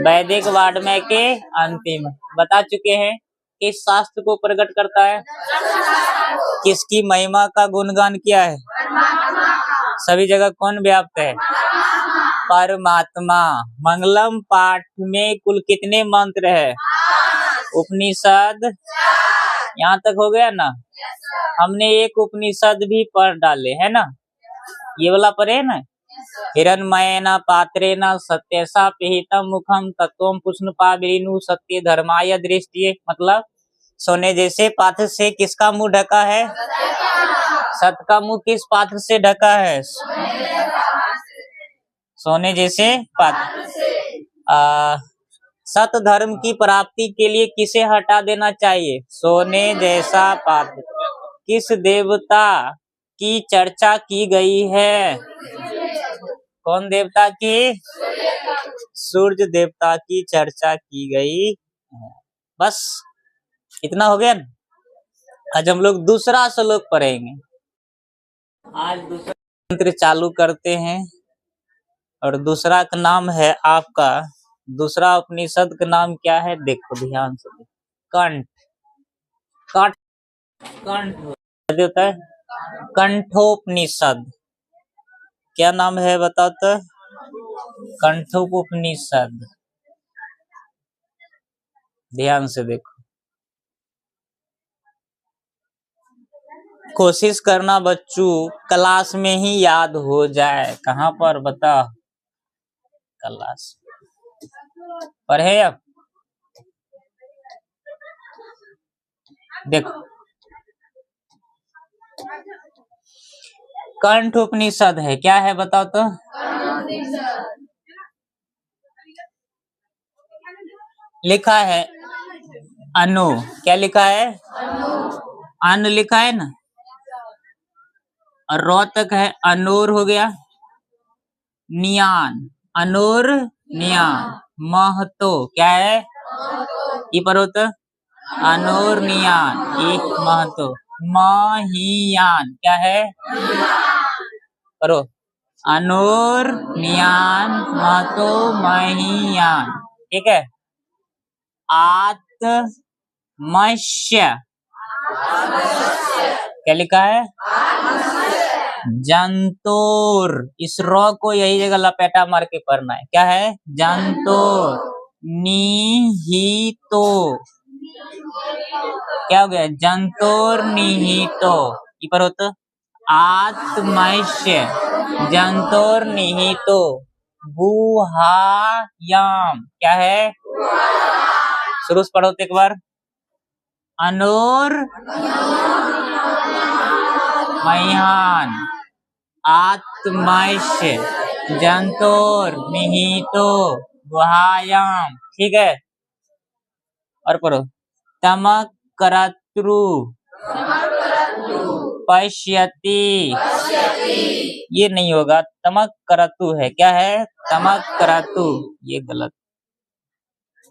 वैदिक वाङ्मय के अंतिम बता चुके हैं। किस शास्त्र को प्रकट करता है? किसकी महिमा का गुणगान किया है? सभी जगह कौन व्याप्त है? परमात्मा। मंगलम पाठ में कुल कितने मंत्र है? उपनिषद। यहाँ तक हो गया ना? हमने एक उपनिषद भी पढ़ डाले है ना, ये वाला पढ़े ना, हिरण्मयेन पात्रेण सत्यसा पिहितम मुखम तत्वम पुष्णपाविरीनु सत्य धर्माय दृष्टि। मतलब सोने जैसे पात्र से किसका मुंह ढका है? सत का मुंह किस पात्र से ढका है? सोने जैसे पात्र। सत धर्म की प्राप्ति के लिए किसे हटा देना चाहिए? सोने जैसा पात्र। किस देवता की चर्चा की गई है? कौन देवता की? सूर्य देवता की चर्चा की गई है। बस इतना हो गया ना। आज हम लोग दूसरा श्लोक पढ़ेंगे। आज दूसरा मंत्र चालू करते हैं और दूसरा का नाम है आपका, दूसरा उपनिषद का नाम क्या है? देखो ध्यान से। कंठ। कंठ कंठ होता है कंठोपनिषद। क्या नाम है बताओ तो? कंठोपनिषद। ध्यान से देखो, कोशिश करना बच्चों क्लास में ही याद हो जाए। कहाँ पर बता? क्लास पढ़े। अब देखो, कंठ उपनिषद है। क्या है बताओ तो? लिखा है अनु। क्या लिखा है? अनु लिखा है ना, और रो तक है अनूर हो गया। नियान, अनूर नियान। महतो क्या है? ये पढ़ो तो, अनूर नियान ये महतो। महियान क्या है? पढ़ो, अनूर नियान महतो महियान। ठीक है। आत्मस्य क्या लिखा है? जंतोर। इस रो को यही जगह लपेटा मार के पढ़ना है। क्या है? जंतोर। निहितो क्या हो गया? जंतोर निहितो। ये पर होता आत्मस्य जंतोर निहितो गुहायाम। क्या है? शुरू से पढ़ो तो एक बार। अनूर महियान आत्मस्य जंतोर निहितो गुहायाम। ठीक है। और पढ़ो, तमक करतु पश्यति। ये नहीं होगा, तमक करतु है। क्या है? तमक करतु। ये गलत।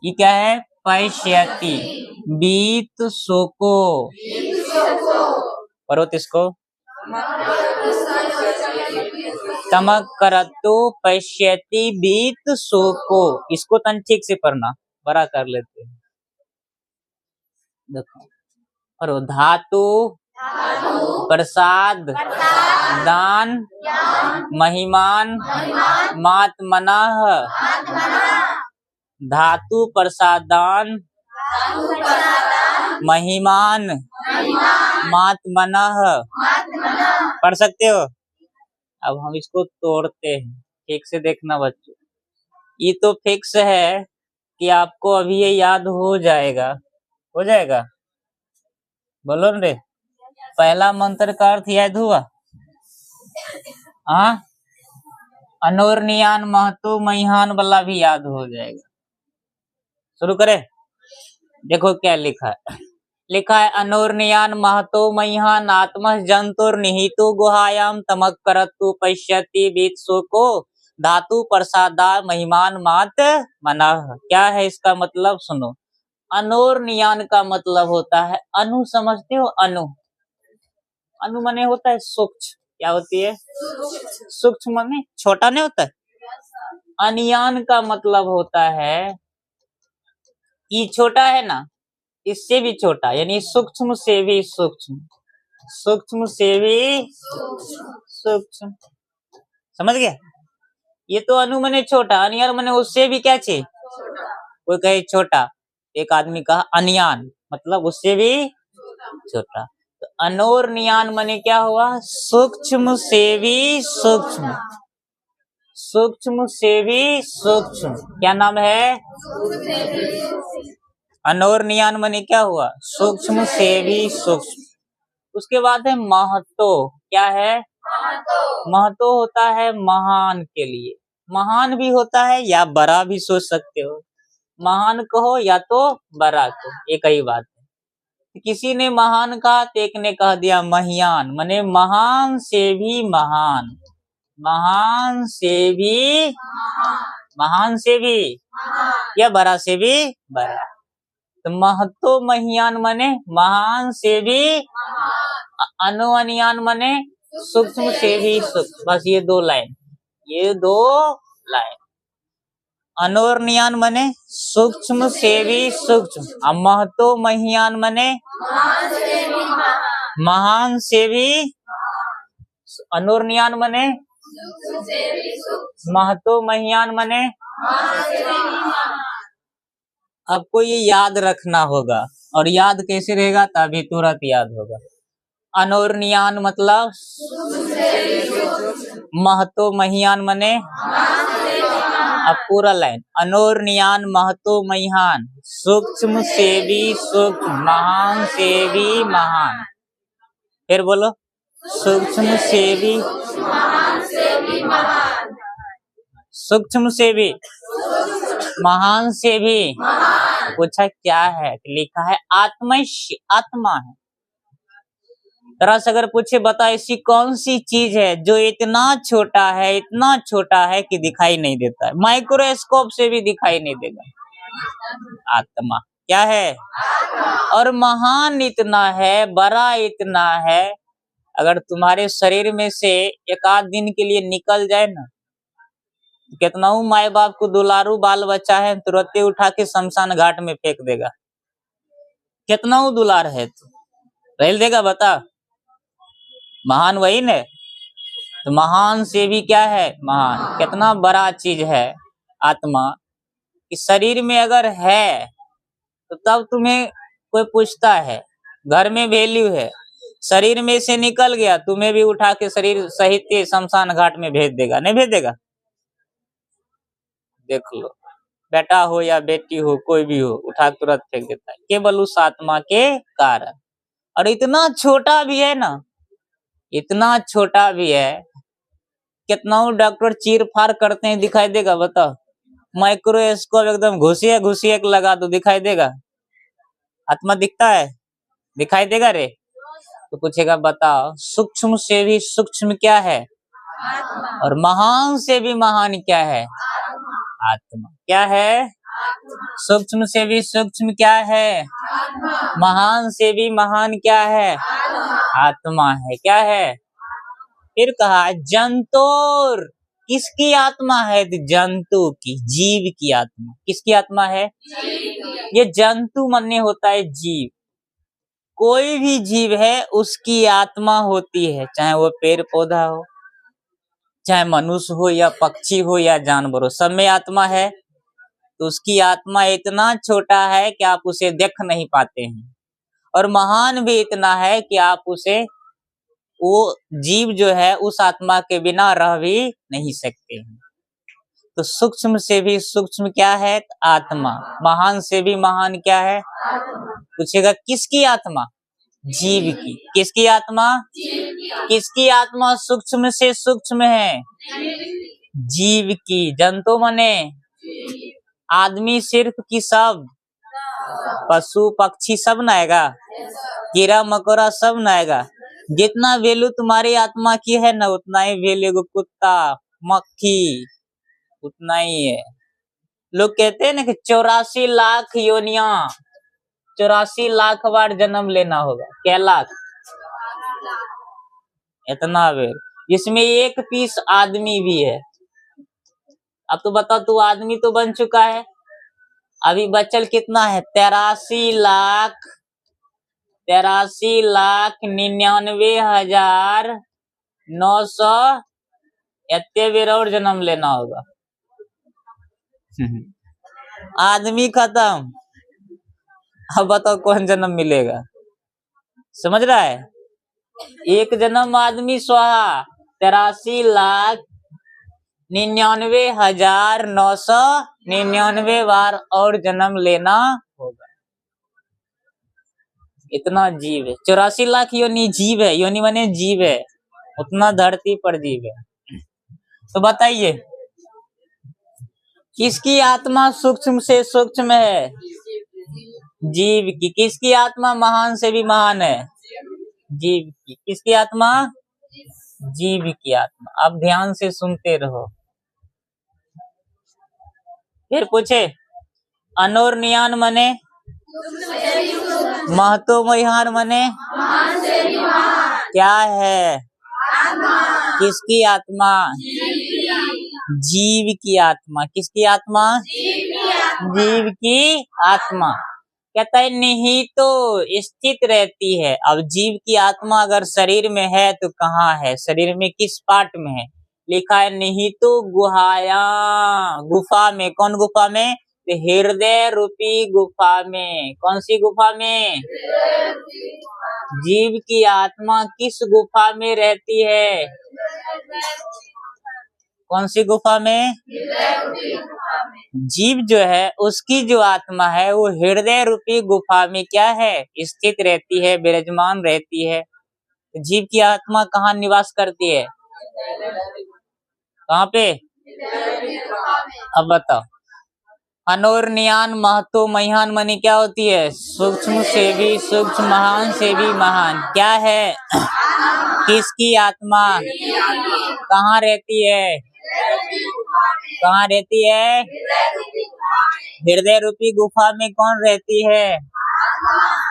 ये क्या है? पश्यति। बीत शोको। पढ़ो इसको, तमक करतु पश्यति बीत शोको। इसको तन ठीक से पढ़ना, बड़ा कर लेते हैं। देखो पढ़ो, धातु प्रसाद दान महिमान मात्मनः। धातु प्रसादान महिमान मात्मनः। पढ़ सकते हो? अब हम इसको तोड़ते हैं, ठीक से देखना बच्चों। ये तो फिक्स है कि आपको अभी ये याद हो जाएगा। हो जाएगा? बोलो रे। पहला मंत्र का अर्थ याद हुआ? हाँ, अनोरनियान महतो महिहान वाला भी याद हो जाएगा। शुरू करें। देखो क्या लिखा है। लिखा है अनोरनियान महतो महिहान आत्मा जंतुर निहितो गुहायाम तमक करतु पश्यति बीत शोको धातु प्रसादा महिमान मात मनः। क्या है इसका मतलब? सुनो, अनोरनियान का मतलब होता है अनु। समझते हो? अनु, अनु माने होता है सूक्ष्म। क्या होती है? सूक्ष्म माने छोटा नहीं होता है। अनियान का मतलब होता है ई छोटा है ना, इससे भी छोटा, यानी सूक्ष्म से भी सूक्ष्म, सूक्ष्म से भी सूक्ष्म। समझ गया? ये तो अनु मने छोटा, अनियान मने उससे भी क्या चीज, कोई कहे छोटा, एक आदमी कहा अनियान मतलब उससे भी छोटा। तो अनोर नियान मने क्या हुआ, सूक्ष्म से भी सूक्ष्म, सूक्ष्म से भी सूक्ष्म। क्या नाम है? अनोर नियान मने क्या हुआ, सूक्ष्म से भी सूक्ष्म। उसके बाद है महतो। क्या है? महतो होता है महान के लिए, महान भी होता है या बड़ा भी सोच सकते हो, महान कहो या तो बड़ा कहो, एक ही बात है। किसी ने महान कहा तो एक ने कह दिया महियान, माने महान से भी महान, महान से भी, महान से भी या बड़ा से भी बड़ा। तो महतो महियान मने महान से भी, अनुअनियान मने सूक्ष्म से भी सूक्ष्म। बस ये दो लाइन, ये दो लाइन। अनोरनियान मने सूक्ष्म से भी सूक्ष्म, और महतो महियान मने महान से भी, अनोरनियान मने महतो महियान मने। आपको ये याद रखना होगा, और याद कैसे रहेगा, तभी तुरंत याद होगा। अनोरनियान मतलब महतो महियान मने, अब पूरा लाइन, अनोरनियान महतो महियान, सूक्ष्म से भी सूक्ष्म, महान से भी महान। फिर बोलो, सूक्ष्म से भी, सूक्ष्म से भी, महान से भी। पूछा क्या है, लिखा है आत्मश्य, आत्मा है। तरह से अगर पूछे बता ऐसी कौन सी चीज है जो इतना छोटा है, इतना छोटा है कि दिखाई नहीं देता है, माइक्रोस्कोप से भी दिखाई नहीं देगा। आत्मा क्या है? और महान इतना है, बड़ा इतना है, अगर तुम्हारे शरीर में से एक आध दिन के लिए निकल जाए ना, कितना माए बाप को दुलारू बाल बच्चा है तुरंत उठा के शमशान घाट में फेंक देगा। कितना दुलार है तो रह देगा, बता। महान वही ने, तो महान से भी क्या है, महान। कितना बड़ा चीज है आत्मा, कि शरीर में अगर है तो तब तुम्हें कोई पूछता है, घर में वैल्यू है। शरीर में से निकल गया, तुम्हें भी उठा के शरीर सहित के शमशान घाट में भेज देगा, नहीं भेज देगा? देख लो, बेटा हो या बेटी हो, कोई भी हो, उठा तुरंत फेंक देता है, केवल उस आत्मा के कारण। और इतना छोटा भी है ना, इतना छोटा भी है, कितना डॉक्टर चीर फाड़ करते हैं, दिखाई देगा? बताओ, माइक्रोस्कोप एकदम घुसिए घुसिए लगा तो दिखाई देगा? आत्मा दिखता है? दिखाई देगा रे? तो पूछेगा बताओ, सूक्ष्म से भी सूक्ष्म क्या है, और महान से भी महान क्या है? आत्मा। क्या है? सूक्ष्म से भी सूक्ष्म क्या है? महान से भी महान क्या है? आत्मा है। क्या है? फिर कहा जंतुर, किसकी आत्मा है? जंतु की, जीव की आत्मा। किसकी आत्मा है? ये जंतु माने होता है जीव, कोई भी जीव है उसकी आत्मा होती है, चाहे वो पेड़ पौधा हो, चाहे मनुष्य हो या पक्षी हो या जानवर हो, सब में आत्मा है। तो उसकी आत्मा इतना छोटा है कि आप उसे देख नहीं पाते हैं, और महान भी इतना है कि आप उसे, वो जीव जो है उस आत्मा के बिना रह भी नहीं सकते हैं। तो सूक्ष्म से भी सूक्ष्म क्या है? आत्मा। महान से भी महान क्या है? पूछेगा किसकी आत्मा? जीव की। किसकी आत्मा? किसकी आत्मा सूक्ष्म से सूक्ष्म है? जीव की। जंतु मने आदमी सिर्फ की सब, पशु पक्षी सब न आएगा, कीड़ा मकोड़ा सब न आएगा। जितना वैल्यू तुम्हारी आत्मा की है ना, उतना ही वैल्यू कुत्ता मक्खी उतना ही है। लोग कहते हैं ना कि 84 लाख योनिया, 84 लाख बार जन्म लेना होगा। क्या लाख? इतना बेर, जिसमें एक पीस आदमी भी है। अब तो बताओ, तू आदमी तो बन चुका है, अभी बचल कितना है? 83,99,900 बेर और जन्म लेना होगा। आदमी खत्म, अब बताओ कौन जन्म मिलेगा? समझ रहा है? एक जन्म आदमी स्वाहा, 83,99,999 बार और जन्म लेना होगा। इतना जीव है, 84 लाख योनि जीव है, योनि माने जीव है, उतना धरती पर जीव है। तो बताइए, किसकी आत्मा सूक्ष्म से सूक्ष्म है? जीव की। किसकी आत्मा महान से भी महान है? जीव की। किसकी आत्मा? जीव की आत्मा। अब ध्यान से सुनते रहो। फिर पूछे, अनोरनियान मने? महतो महिहान मने? क्या है? किसकी आत्मा? जीव की आत्मा। किसकी आत्मा? जीव की आत्मा। कहता है निहित तो स्थित रहती है। अब जीव की आत्मा अगर शरीर में है तो कहाँ है? शरीर में किस पार्ट में है? लिखा है निहित तो गुहाया, गुफा में। कौन गुफा में? हृदय रूपी गुफा में। कौन सी गुफा में? जीव की आत्मा किस गुफा में रहती है? कौन सी गुफा में? जीव जो है उसकी जो आत्मा है वो हृदय रूपी गुफा में क्या है? स्थित रहती है, विराजमान रहती है। जीव की आत्मा कहाँ निवास करती है? कहाँ पे? अब बताओ, अनोरनियान महतो महिहान मनी क्या होती है? सूक्ष्म से भी सूक्ष्म, महान से भी महान। क्या है? किसकी आत्मा? कहाँ रहती है? कहाँ रहती है? हृदय रूपी गुफा में। कौन रहती है?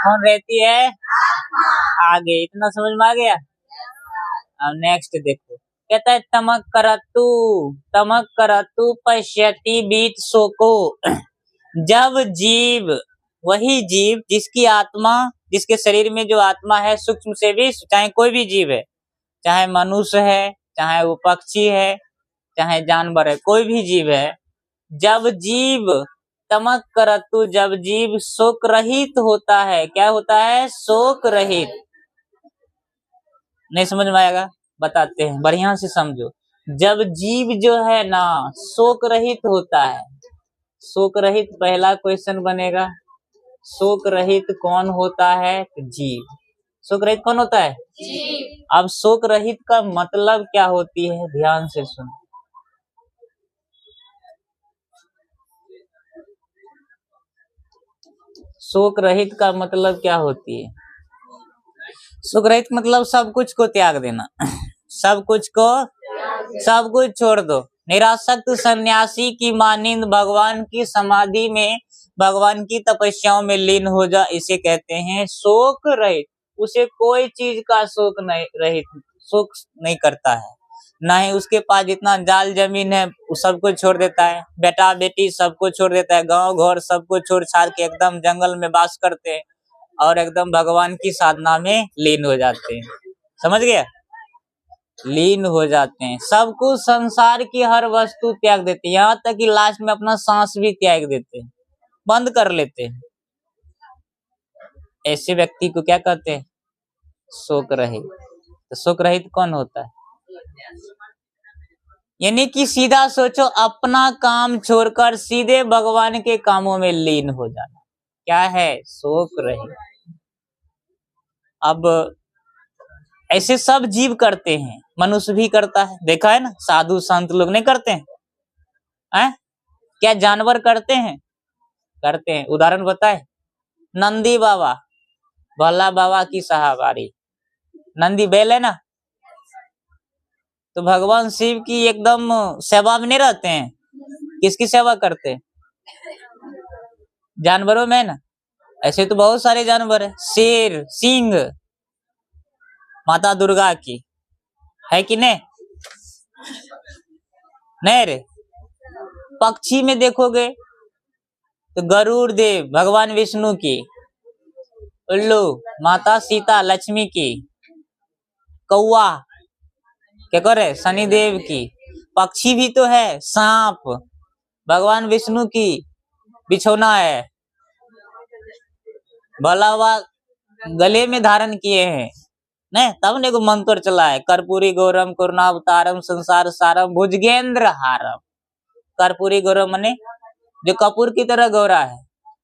कौन रहती है? आगे इतना समझ में आ गया? अब नेक्स्ट देखो, कहता है तमक करतु पश्यति बीत शोको। जब जीव, वही जीव जिसकी आत्मा, जिसके शरीर में जो आत्मा है सूक्ष्म से भी, चाहे कोई भी जीव है, चाहे मनुष्य है, चाहे वो पक्षी है, चाहे जानवर है, कोई भी जीव है, जब जीव तमक करतु, जब जीव शोक रहित होता है। क्या होता है? शोक रहित। नहीं समझ में आएगा? बताते हैं, बढ़िया से समझो। जब जीव जो है ना शोक रहित होता है, शोक रहित, पहला क्वेश्चन बनेगा, शोक रहित कौन होता है? जीव। शोक रहित कौन होता है? जीव। अब शोक रहित का मतलब क्या होती है? ध्यान से सुनो। शोक रहित का मतलब क्या होती है? शोक रहित मतलब सब कुछ को त्याग देना, सब कुछ को, सब कुछ छोड़ दो। निरासक्त सन्यासी की मानिंद भगवान की समाधि में, भगवान की तपस्याओं में लीन हो जा, इसे कहते हैं शोक रहित। उसे कोई चीज का शोक नहीं, रहित शोक नहीं करता है। ना ही उसके पास जितना जाल जमीन है वो सबको छोड़ देता है, बेटा बेटी सबको छोड़ देता है, गांव घर सबको छोड़ छाड़ के एकदम जंगल में वास करते हैं और एकदम भगवान की साधना में लीन हो जाते हैं। समझ गया? लीन हो जाते हैं, सब कुछ, संसार की हर वस्तु त्याग देते हैं, यहाँ तक कि लास्ट में अपना सांस भी त्याग देते हैं, बंद कर लेते हैं। ऐसे व्यक्ति को क्या कहते हैं? शोक रहित। तो शोक रहित कौन होता है? यानी कि सीधा सोचो, अपना काम छोड़कर सीधे भगवान के कामों में लीन हो जाना, क्या है? शोक रहित। अब ऐसे सब जीव करते हैं, मनुष्य भी करता है, देखा है ना? साधु संत लोग नहीं करते हैं? क्या जानवर करते हैं? करते हैं। उदाहरण बताए, नंदी बाबा, भोला बाबा की सहाबारी, नंदी बैल है ना, तो भगवान शिव की एकदम सेवा में नहीं रहते हैं। किसकी सेवा करते हैं? जानवरों में ना। ऐसे तो बहुत सारे जानवर है, शेर, सिंह माता दुर्गा की है कि नहीं? नहीं रे, पक्षी में देखोगे तो गरुड़ देव भगवान विष्णु की, उल्लू माता सीता लक्ष्मी की, कौवा क्या करे शनिदेव की। पक्षी भी तो है, सांप भगवान विष्णु की बिछौना है, भला हुआ गले में धारण किए हैं नहीं, तब ने को मंत्र चला है, कर्पूरी गौरम करुणावतारम संसार सारम भुजगेंद्र हारम। कर्पूरी गौरम मने जो कपूर की तरह गौरा है,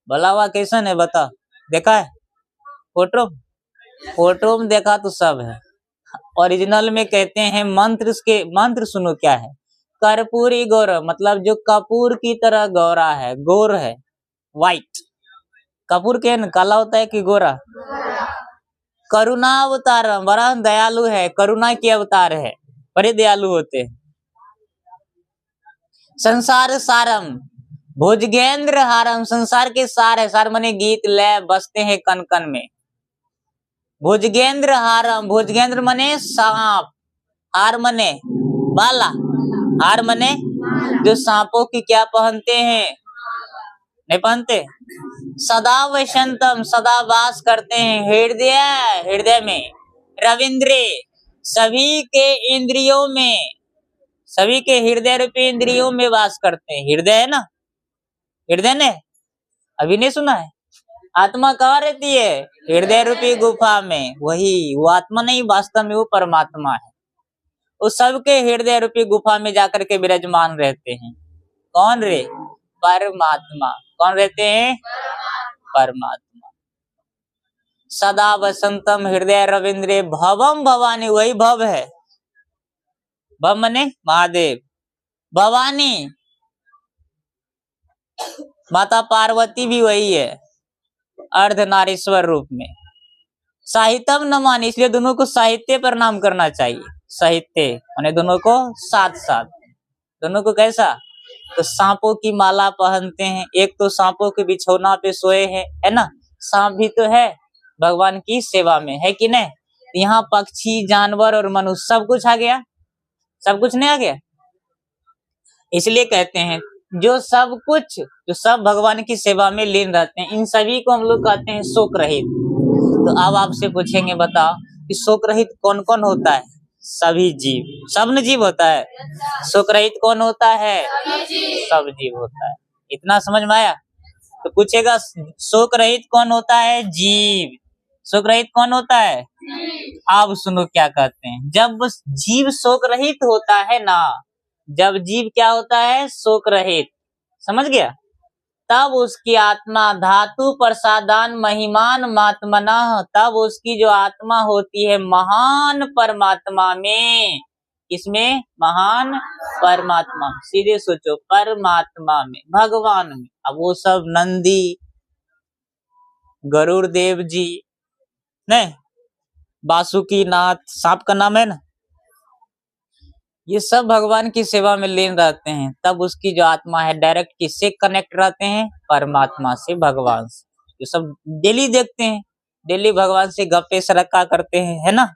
भला हुआ कैसन है बता, देखा है फोटो, फोटो में देखा तो सब है। ओरिजिनल में कहते हैं मंत्र के मंत्र सुनो क्या है, कर्पूरी गौरव मतलब जो कपूर की तरह गौरा है, गोर है, व्हाइट। कपूर के न काला होता है कि गोरा। करुणा अवतार बड़ा दयालु है, करुणा के अवतार है, बड़े दयालु होते हैं। संसार सारम भुजगेंद्र हारम संसार के सार है, सार मने गीत लय बसते हैं कन कन में। भुजगेंद्र हारम भुजगेंद्र मने सांप, हार मने बाला, हार मने जो सांपों की क्या पहनते हैं, नहीं पहनते। सदा वसंतम सदा वास करते हैं हृदय, हृदय में। रविंद्रे सभी के इंद्रियों में, सभी के हृदय रूपी इंद्रियों में वास करते हैं। हृदय है ना, हृदय ने अभी नहीं सुना है, आत्मा कहाँ रहती है, हृदय रूपी गुफा में। वही वो आत्मा नहीं, वास्तव में वो परमात्मा है, वो सबके हृदय रूपी गुफा में जाकर के विराजमान रहते हैं। कौन रे, परमात्मा। कौन रहते हैं, परमात्मा। सदा वसंतम हृदय रविंद्रे भवम भवानी, वही भव है, भव मने महादेव, भवानी माता पार्वती भी वही है, अर्धनारीश्वर रूप में। साहित्यम न मानी, इसलिए दोनों को साहित्य पर नाम करना चाहिए। साहित्य माने दोनों को साथ साथ, दोनों को कैसा, तो सांपों की माला पहनते हैं, एक तो सांपों के बिछौना पे सोए हैं, है ना, सांप भी तो है भगवान की सेवा में, है कि नहीं। यहाँ पक्षी जानवर और मनुष्य सब कुछ आ गया, सब कुछ नहीं आ गया। इसलिए कहते हैं जो सब कुछ, जो सब भगवान की सेवा में लीन रहते हैं, इन सभी को हम लोग कहते हैं शोक रहित। तो अब आपसे पूछेंगे बताओ कि शोक रहित कौन कौन होता है, सभी जीव, सब न जीव होता है। शोक रहित कौन होता है, सब जीव होता है। इतना समझ में आया। तो पूछेगा शोक रहित कौन होता है, जीव। शोक रहित कौन होता है, अब सुनो क्या कहते हैं, जब जीव शोक रहित होता है ना, जब जीव क्या होता है, शोक रहित, समझ गया, तब उसकी आत्मा धातु प्रसादान महिमान मात्मना, तब उसकी जो आत्मा होती है महान परमात्मा में। किसमें, महान परमात्मा। सीधे सोचो, परमात्मा में, भगवान में। अब वो सब नंदी, गरुड़ देव जी, नहीं बासुकी नाथ, सांप का नाम है ना, ये सब भगवान की सेवा में लीन रहते हैं। तब उसकी जो आत्मा है डायरेक्ट किससे कनेक्ट रहते हैं, परमात्मा से, भगवान से। ये सब डेली देखते हैं, डेली भगवान से गप्पे सरक्का करते हैं, है ना,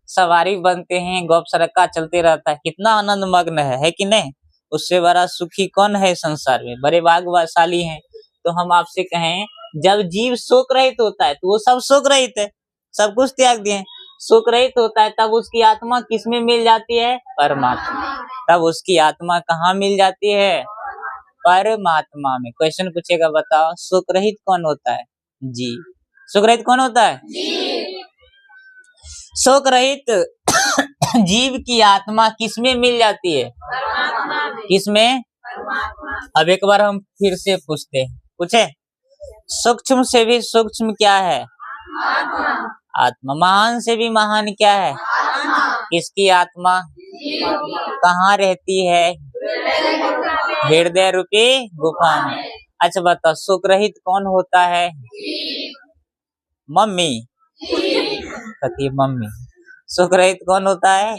सवारी बनते हैं, गप सरक्का चलते रहता है, कितना आनंद मग्न है कि नहीं। उससे बड़ा सुखी कौन है संसार में, बड़े भाग्यशाली हैं। तो हम आपसे कहें, जब जीव शोक रहित होता है तो वो सब शोक रहित है, सब कुछ त्याग दिए, शोक रहित होता है, तब उसकी आत्मा किसमें मिल जाती है, परमात्मा। तब उसकी आत्मा कहाँ मिल जाती है, परमात्मा में। क्वेश्चन पूछेगा बताओ शोक रहित कौन होता है, जी। शोक रहित कौन होता है, जी। शोक रहित जीव की आत्मा किसमें मिल जाती है, किसमें। अब एक बार हम फिर से पूछते हैं, पूछे, सूक्ष्म से भी सूक्ष्म क्या है, आत्मा। महान से भी महान क्या है, किसकी आत्मा, कहाँ रहती है, हृदय रूपी गुफा में। अच्छा बताओ शोक रहित कौन होता है, मम्मी, कहती मम्मी। शोक रहित कौन होता है,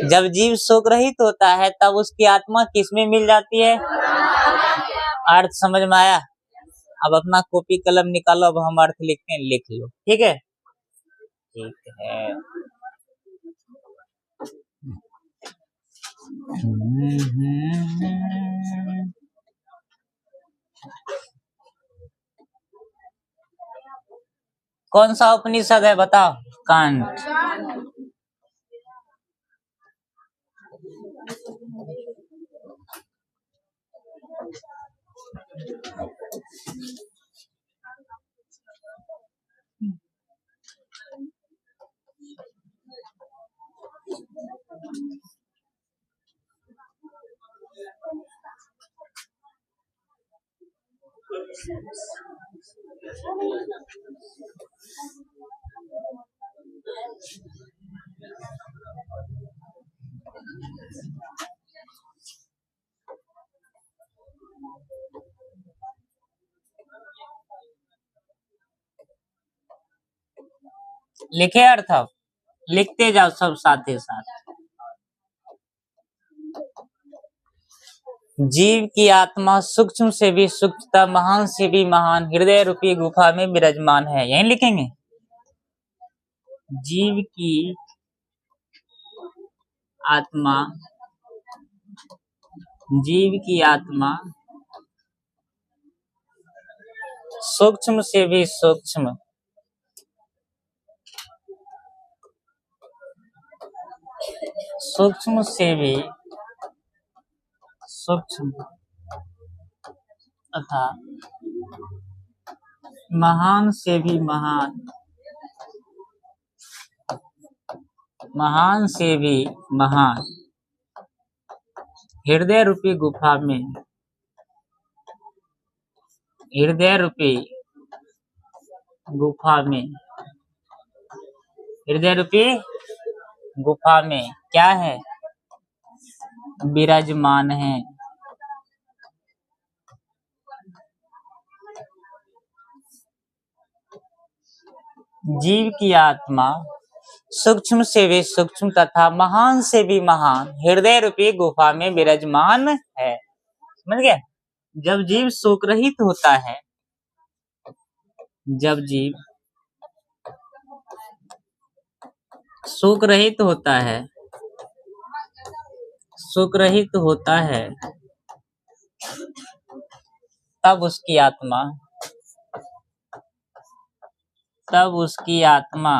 जब जीव शोक रहित होता है तब उसकी आत्मा किसमें मिल जाती है, अर्थ समझ में आया। अब अपना कॉपी कलम निकालो, अब हम अर्थ लिखते हैं, लिख लो, ठीक है, ठीक है। कौन सा उपनिषद है बताओ? कांड। लिखे अर्थ, अब लिखते जाओ सब साथ ही साथ। जीव की आत्मा सूक्ष्म से भी सूक्ष्मतम, महान से भी महान, हृदय रूपी गुफा में विराजमान है। यही लिखेंगे। जीव की आत्मा, जीव की आत्मा सूक्ष्म से भी सूक्ष्म, सूक्ष्म से भी सूक्ष्म तथा महान से भी महान, महान से भी महान, हृदय रूपी गुफा में, हृदय रूपी गुफा में, हृदय रूपी गुफा में क्या है? विराजमान है। जीव की आत्मा सूक्ष्म से भी सूक्ष्म तथा महान से भी महान, हृदय रूपी गुफा में विराजमान है। समझ गया? जब जीव शोक रहित होता है, जब जीव शोक रहित होता है, शोक रहित होता है, तब उसकी आत्मा, तब उसकी आत्मा,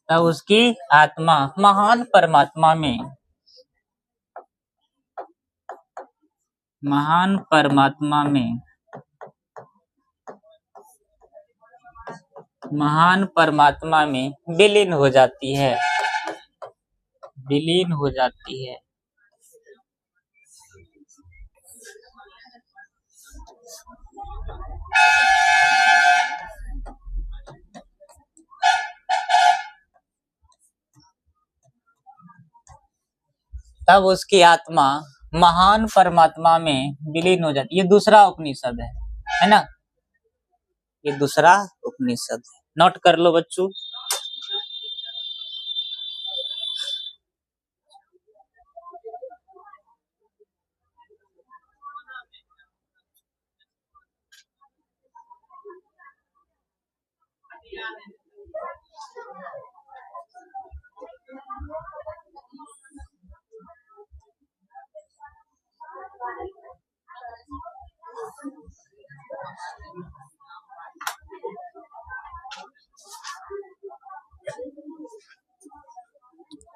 तब उसकी आत्मा महान परमात्मा में, महान परमात्मा में, महान परमात्मा में विलीन हो जाती है, विलीन हो जाती है। तब उसकी आत्मा महान परमात्मा में विलीन हो जाती है। ये दूसरा उपनिषद है ना? ये दूसरा उपनिषद है, नोट कर लो बच्चों।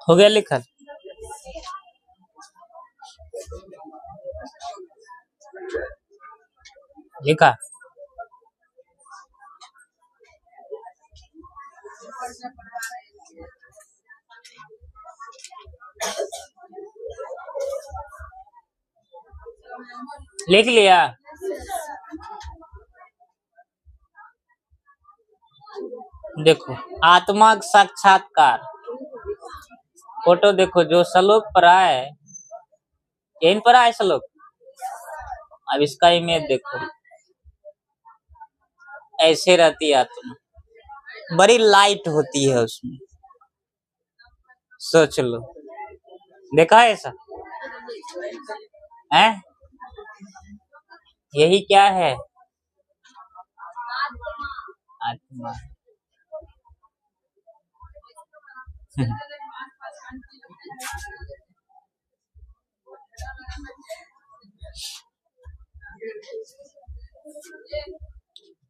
हो गया लिखल? लिखा? लिख लिया? देखो, आत्मा साक्षात्कार, फोटो देखो जो श्लोक पढ़ा है, यहीं पढ़ा है श्लोक। अब इसका इमेज देखो, ऐसे रहती है आत्मा, बड़ी लाइट होती है उसमें। सोच लो, देखा है ऐसा? है? यही क्या है? आत्मा।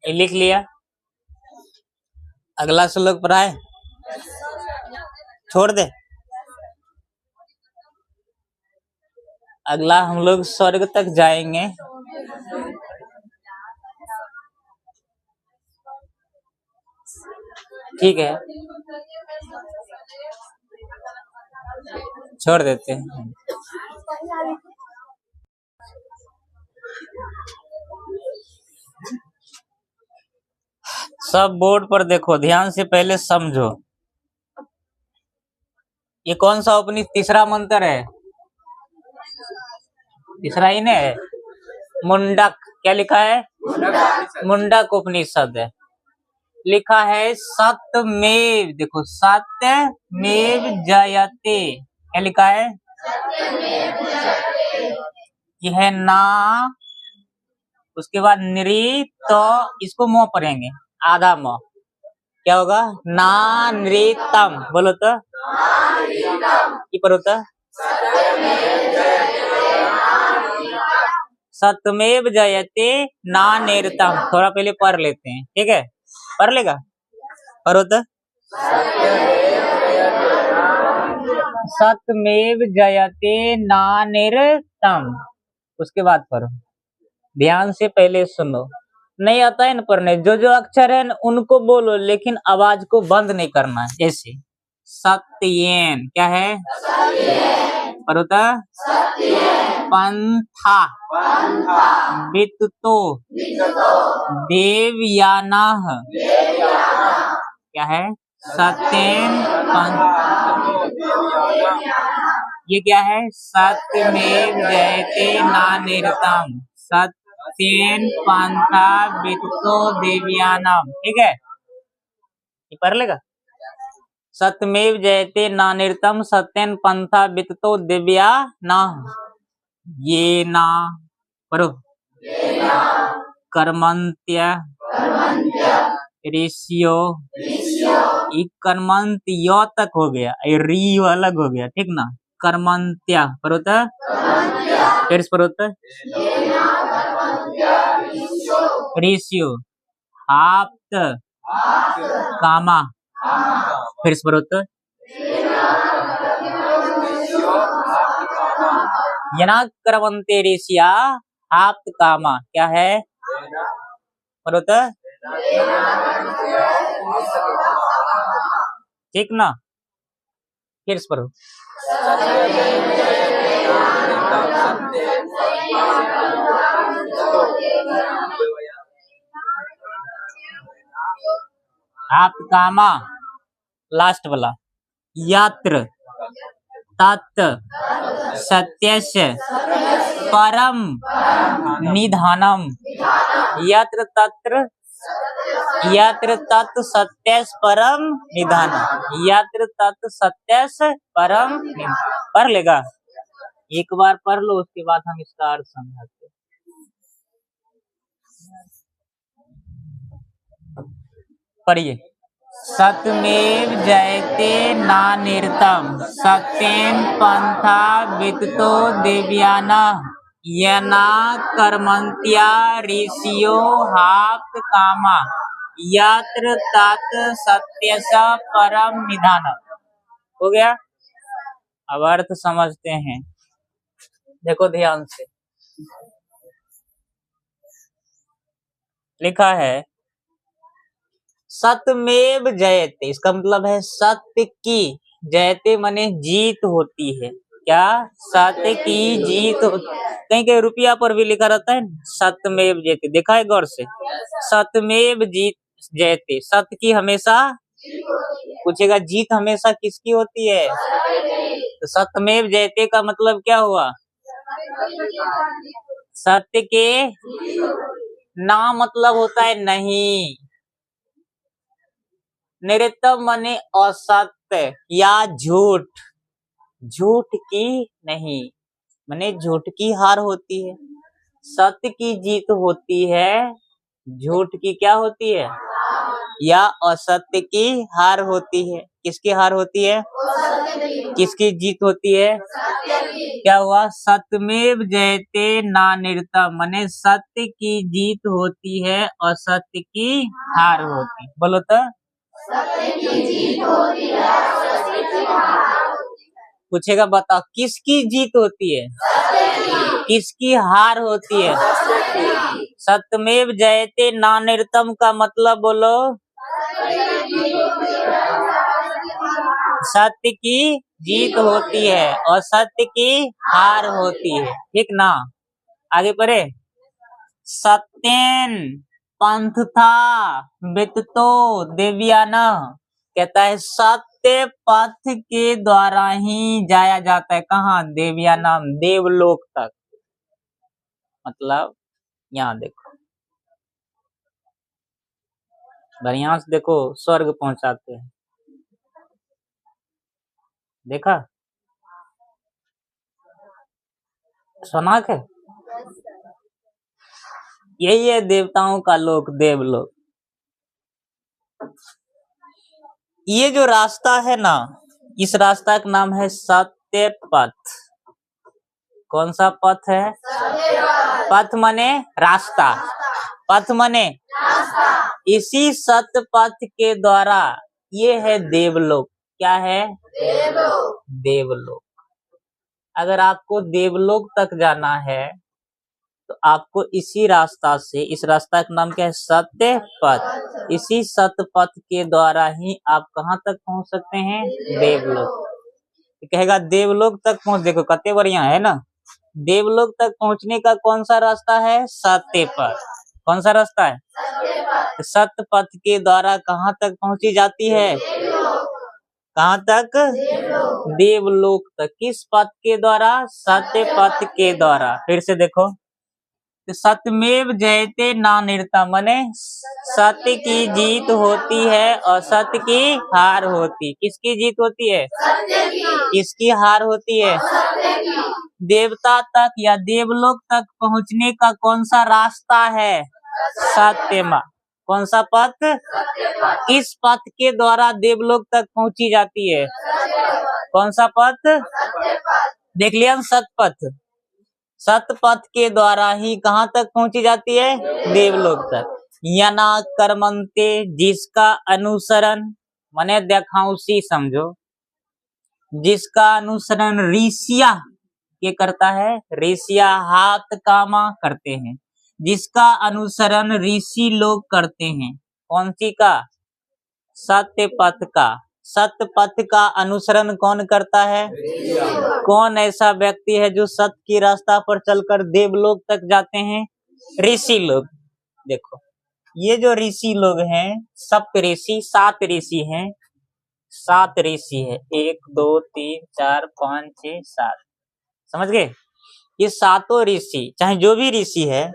ये लिख लिया। अगला श्लोक पढ़ाए, छोड़ दे। अगला हम लोग स्वर्ग तक जाएंगे। ठीक है, छोड़ देते हैं। सब बोर्ड पर देखो, ध्यान से पहले समझो। ये कौन सा उपनिषद, तीसरा मंत्र है, तीसरा ही ने है। मुंडक, क्या लिखा है? मुंडक उपनिषद है। लिखा है सत्यमेव, देखो सत्यमेव जयते, क्या लिखा है? यह है ना, उसके बाद नृ, तो इसको म पढ़ेंगे, आधा म, क्या होगा? ना नृतम, बोलो तो की पढ़ो तो सत्यमेव जयते ना नृतम। थोड़ा पहले पढ़ लेते हैं, ठीक है? पढ़ लेगा, पढ़ो तो सत्यमेव जयते ना नृतम। उसके बाद पढ़ो, ध्यान से पहले सुनो। नहीं आता है ना पढ़ने, जो जो अक्षर है उनको बोलो, लेकिन आवाज को बंद नहीं करना है। ऐसे सत्येन, क्या है? पढ़ो तो पंथा वित्तो देवयानाः, क्या है? सत्येन ये क्या है? सत्यमेव जयते ना नृतम सत्येन पंथा वित्तो देवयानाम्, ठीक है? ये पढ़ लेगा। सत्यमेव जयते ना नृतम सत्येन पंथा वित्तो देवयानाः। ये ना पढ़ो, कर्मन्त्य ऋषियो, कर्मंत यो तक हो गया, री अलग हो गया, ठीक ना? कर्मंत्या पढ़ो तो, फिर पढ़ो तो ऋषियो आप्त कामा, फिर पढ़ो तो यना कर्मन्ते ऋषिया आप्त कामा, क्या है? पढ़ो तो ठीक ना? फिर पढ़ो आप कामा, लास्ट वाला, यत्र तत् सत्यस्य परम निधानम, यत्र तत् सत्यस्य परम निधानम, यत्र तत् सत्यस्य परम निधानम। पढ़ लेगा, एक बार पढ़ लो, उसके बाद हम इसका अर्थ समझाते हैं। पढ़िए, सत्यमेव जयते ना नृतम सत्येन पंथा वित्तो देवयानाः यना कर्मन्त्या ऋषियो हाप्त कामा यत्र तत् सत्यस्य परम निधानम्। हो गया? अब अर्थ समझते हैं, देखो ध्यान से। लिखा है सत्यमेव जयते, इसका मतलब है सत्य की, जयते माने जीत होती है। क्या? सत्य की जीत होती। कहीं कहीं रुपया पर भी लिखा रहता है सत्यमेव जयते, देखा है गौर से? सत्यमेव जीत जयते, सत्य की हमेशा, पूछेगा जीत हमेशा किसकी होती है? तो सत्यमेव जयते का मतलब क्या हुआ? सत्य के ना मतलब होता है नहीं, नृतम माने असत्य या झूठ, झूठ की नहीं माने झूठ की हार होती है, सत्य की जीत होती है, झूठ की क्या होती है? या असत्य की हार होती है। किसकी हार होती है? किसकी जीत होती है? क्या हुआ? सत्यमेव जयते नानिर्तम, माने सत्य की जीत होती है और सत्य की हार होती। बोलो तो। सत्य की जीत होती है, सत्य की हार होती है। पूछेगा बताओ किसकी जीत होती है? किसकी हार होती है? सत्यमेव जयते नानिर्तम का मतलब बोलो। सत्य की जीत होती है और सत्य की हार होती है, ठीक ना? आगे पढ़े। सत्येन पंथ था विततो देवयाना, कहता है सत्य पथ के द्वारा ही जाया जाता है। कहाँ? देवयानाम, देवलोक तक। मतलब यहाँ देखो, बढ़िया से देखो, स्वर्ग पहुंचाते हैं। देखा? सुना के यही है देवताओं का लोक, देवलोक। ये जो रास्ता है ना, इस रास्ता का नाम है सत्य पथ। कौन सा पथ है? पथ मने रास्ता, पथ मने रास्ता। इसी सत्य पथ के द्वारा ये है देवलोक। क्या है? देवलोक। देवलोक। अगर आपको देवलोक तक जाना है तो आपको इसी रास्ता से, इस रास्ता का नाम क्या है? सत्य पथ। इसी सत्य पथ के द्वारा ही आप कहाँ तक पहुंच सकते हैं? देवलोक। कहेगा देवलोक तक पहुंच, देखो कितने बढ़िया है ना। देवलोक तक पहुंचने का कौन सा रास्ता है? सत्य पथ। कौन सा रास्ता है? सत्य पथ के द्वारा कहाँ तक पहुंची जाती है? कहाँ तक? देवलोक तक। किस पथ के द्वारा? सत्य पथ के द्वारा। फिर से देखो, सत्यमेव जयते नानिर्तम, माने सत्य की जीत होती है और सत्य की हार होती। किसकी जीत होती है? सत्य की। किसकी हार होती है? सत्य की। देवता तक या देवलोक तक पहुंचने का कौन सा रास्ता है? सत्य माँ। कौन सा पथ? किस पथ के द्वारा देवलोक तक पहुंची जाती है? कौन सा पथ? देख लिया, सतपथ। सतपथ के द्वारा ही कहाँ तक पहुंची जाती है? देवलोक तक। यना कर्मंते, जिसका अनुसरण, माने देखाउसी समझो, जिसका अनुसरण ऋषिया ये करता है, ऋषिया हाथ कामा करते हैं। जिसका अनुसरण ऋषि लोग करते हैं। कौन सी का? सत्य पथ का। सत्य पथ का अनुसरण कौन करता है? कौन ऐसा व्यक्ति है जो सत्य की रास्ता पर चलकर देवलोक तक जाते हैं? ऋषि लोग। देखो ये जो ऋषि लोग हैं, सप्त ऋषि, 7 ऋषि हैं। 7 ऋषि है, 1 2 3 4 5 6 7, समझ गए? ये सातों ऋषि, चाहे जो भी ऋषि है,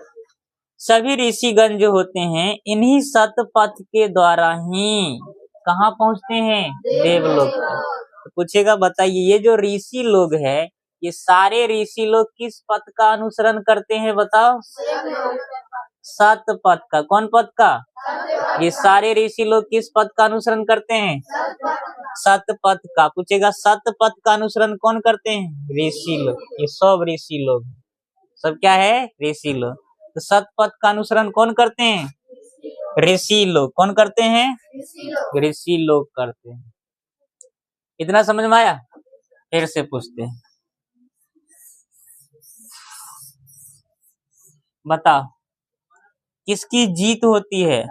सभी ऋषिगण जो होते हैं, इन्हीं सत्य पथ के द्वारा ही कहाँ पहुंचते हैं? देवलोक। तो पूछेगा बताइए, ये जो ऋषि लोग है, ये सारे ऋषि लोग किस पथ का अनुसरण करते हैं? बताओ। सत्य पथ का। कौन पथ का? ये सारे ऋषि लोग किस पथ का अनुसरण करते हैं? सत्य पथ का। पूछेगा सत्य पथ का अनुसरण कौन करते हैं? ऋषि लोग। ये सब ऋषि लोग, सब क्या है? ऋषि लोग। तो सत्य पथ का अनुसरण कौन करते हैं? ऋषि लोग। कौन करते हैं? ऋषि लोग करते हैं। इतना समझ में आया? फिर से पूछते हैं, बताओ किसकी जीत होती है?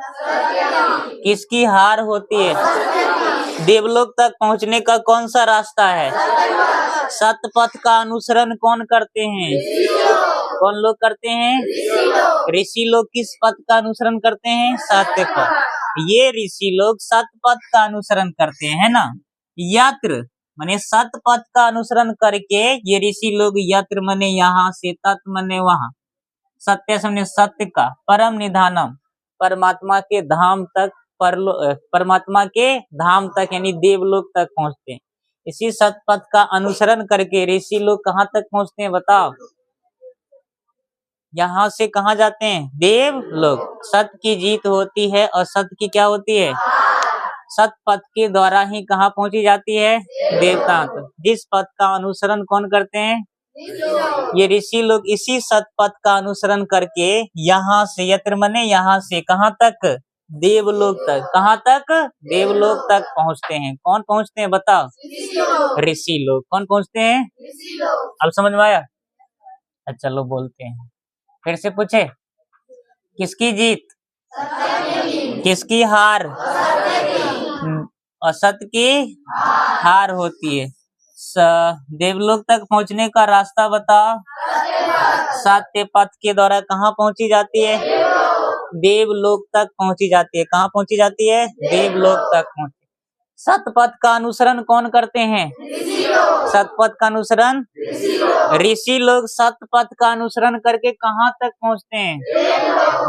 किसकी हार होती है? देवलोक तक पहुंचने का कौन सा रास्ता है? सत्य पथ का अनुसरण कौन करते हैं? कौन लोग करते हैं? ऋषि लोग। किस पथ का अनुसरण करते हैं? सत्य पथ। ये ऋषि लोग सत्य पथ का अनुसरण करते हैं ना। यत्र माने सत्य पथ का अनुसरण करके ये ऋषि लोग, यत्र माने यहाँ से, तत् माने वहाँ, सत्य समझे सत्य का, परम निधानम परमात्मा के धाम तक, परमात्मा के धाम तक यानी देवलोक तक पहुँचते हैं। इसी सत्य पथ का अनुसरण करके ऋषि लोग कहाँ तक पहुँचते हैं? बताओ। यहाँ से कहाँ जाते हैं? देवलोक। सत्य की जीत होती है और सत्य की क्या होती है? सत पथ के द्वारा ही कहाँ पहुंची जाती है? देवता तक। जिस पथ का अनुसरण कौन करते हैं? ये ऋषि लोग इसी सत पथ का अनुसरण करके यहाँ से, यत्र मने यहाँ से कहाँ तक? देवलोक तक। कहाँ तक? देवलोक तक पहुँचते हैं। कौन पहुँचते हैं बताओ? ऋषि लोग। कौन पहुँचते हैं? अब समझ में आया? अच्छा चलो बोलते हैं, फिर से पूछे। किसकी जीत? किसकी हार? असत की हार होती है। देवलोक तक पहुंचने का रास्ता बताओ। सत्य पथ के द्वारा कहाँ पहुंची जाती है? देवलोक तक पहुंची जाती है। कहाँ पहुंची जाती है? देवलोक तक पहुंची। सतपथ का अनुसरण कौन करते हैं? सतपथ का अनुसरण ऋषि लोग। सतपथ का अनुसरण करके कहाँ तक पहुंचते हैं?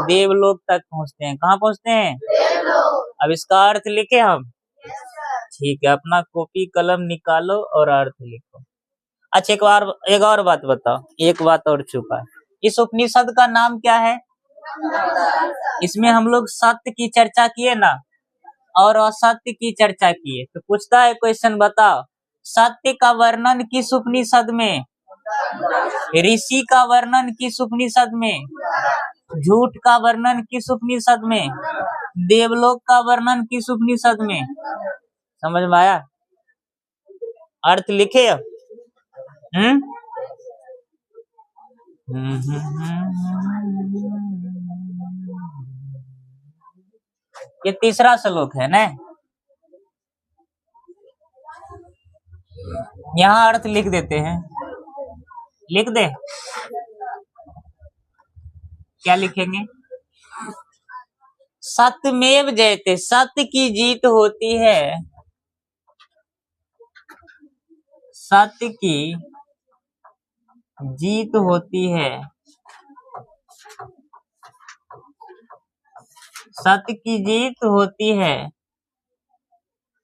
देवलोक तक पहुंचते हैं। कहाँ पहुंचते हैं? अब इसका अर्थ लिखे हम। ठीक है, अपना कॉपी कलम निकालो और अर्थ लिखो। अच्छा एक और बात बताओ, एक बात और छुपा है। इस उपनिषद का नाम क्या है? इसमें हम लोग सत्य की चर्चा किए ना, और असत्य की चर्चा किए। तो पूछता है क्वेश्चन, बताओ सत्य का वर्णन किस उपनिषद में? ऋषि का वर्णन किस उपनिषद में? झूठ का वर्णन किस उपनिषद में? देवलोक का वर्णन किस उपनिषद में? समझ में आया? अर्थ लिखे अब। ये तीसरा श्लोक है ना। यहाँ अर्थ लिख देते हैं। लिख दे। क्या लिखेंगे? सत्यमेव जयते। सत्य की जीत होती है। सत्य की जीत होती है। सत्य की जीत होती है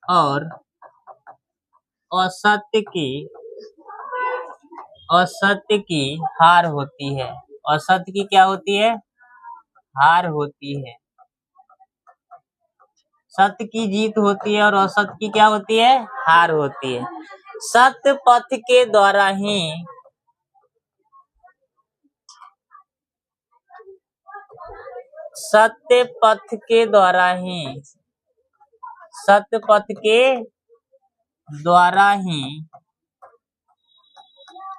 और असत्य की हार होती है। असत्य की क्या होती है? हार होती है। सत्य की जीत होती है और असत्य की क्या होती है? हार होती है। सत्य पथ के द्वारा ही सत्य पथ के द्वारा ही सत्य पथ के द्वारा ही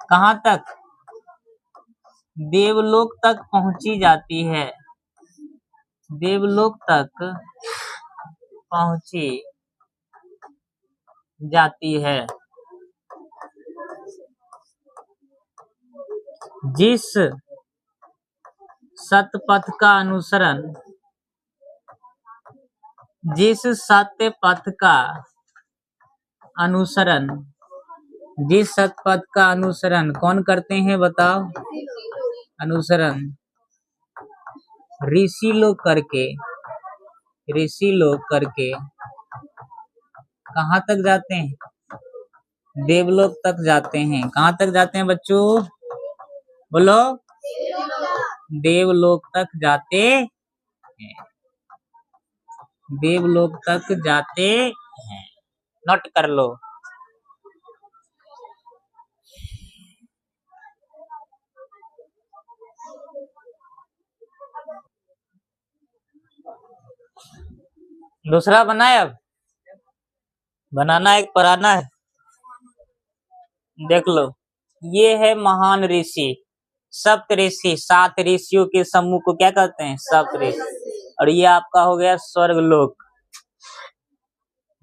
कहाँ तक? देवलोक तक पहुंची जाती है। देवलोक तक पहुंची जाती है। जिस सतपथ का अनुसरण जिस सत्य पथ का अनुसरण जिस सतपथ का अनुसरण कौन करते हैं बताओ? अनुसरण ऋषि लोग करके कहाँ तक जाते हैं? देवलोक तक जाते हैं। कहाँ तक जाते हैं बच्चों? बोलो। देवलोक तक जाते हैं। देवलोक तक जाते हैं। नोट कर लो। दूसरा बनाए। अब बनाना एक पढ़ाना है। देख लो, ये है महान ऋषि। सप्त ऋषि, 7 ऋषियों के समूह को क्या कहते हैं? सप्त ऋषि। और ये आपका हो गया स्वर्गलोक,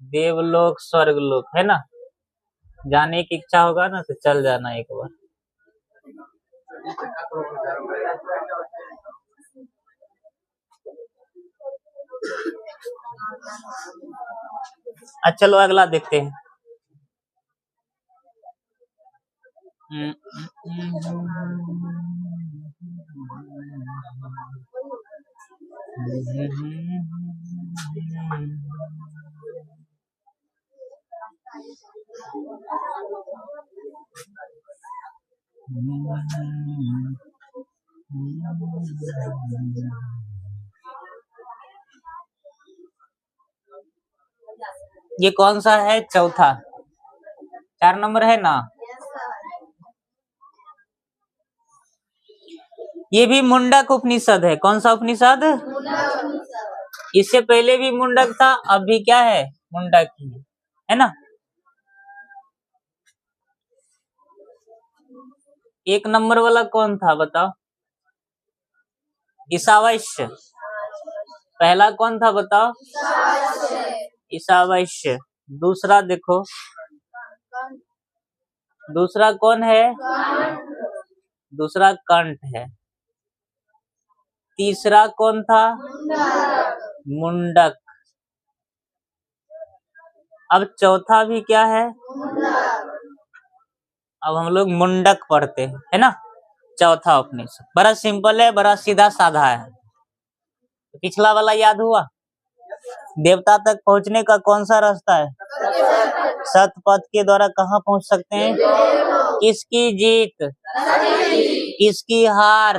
देवलोक, स्वर्गलोक, है ना। जाने की इच्छा होगा ना तो चल जाना एक बार। अच्छा चलो अगला देखते हैं। ये कौन सा है? चौथा, 4 नंबर है ना। ये भी मुंडक उपनिषद है। कौन सा उपनिषद? इससे पहले भी मुंडक था, अब भी क्या है? मुंडक ही है ना। 1 नंबर वाला कौन था बताओ? ईशावास्य। पहला कौन था बताओ? ईशावास्य। दूसरा देखो, दूसरा कौन है? दूसरा कंठ है। तीसरा कौन था? मुंडक। अब चौथा भी क्या है? अब हम लोग मुंडक पढ़ते हैं, है ना। चौथा उपनिषद बड़ा सिंपल है, बड़ा सीधा साधा है। पिछला वाला याद हुआ? देवता तक पहुंचने का कौन सा रास्ता है? सतपथ के द्वारा कहाँ पहुंच सकते हैं? किसकी जीत? किसकी हार?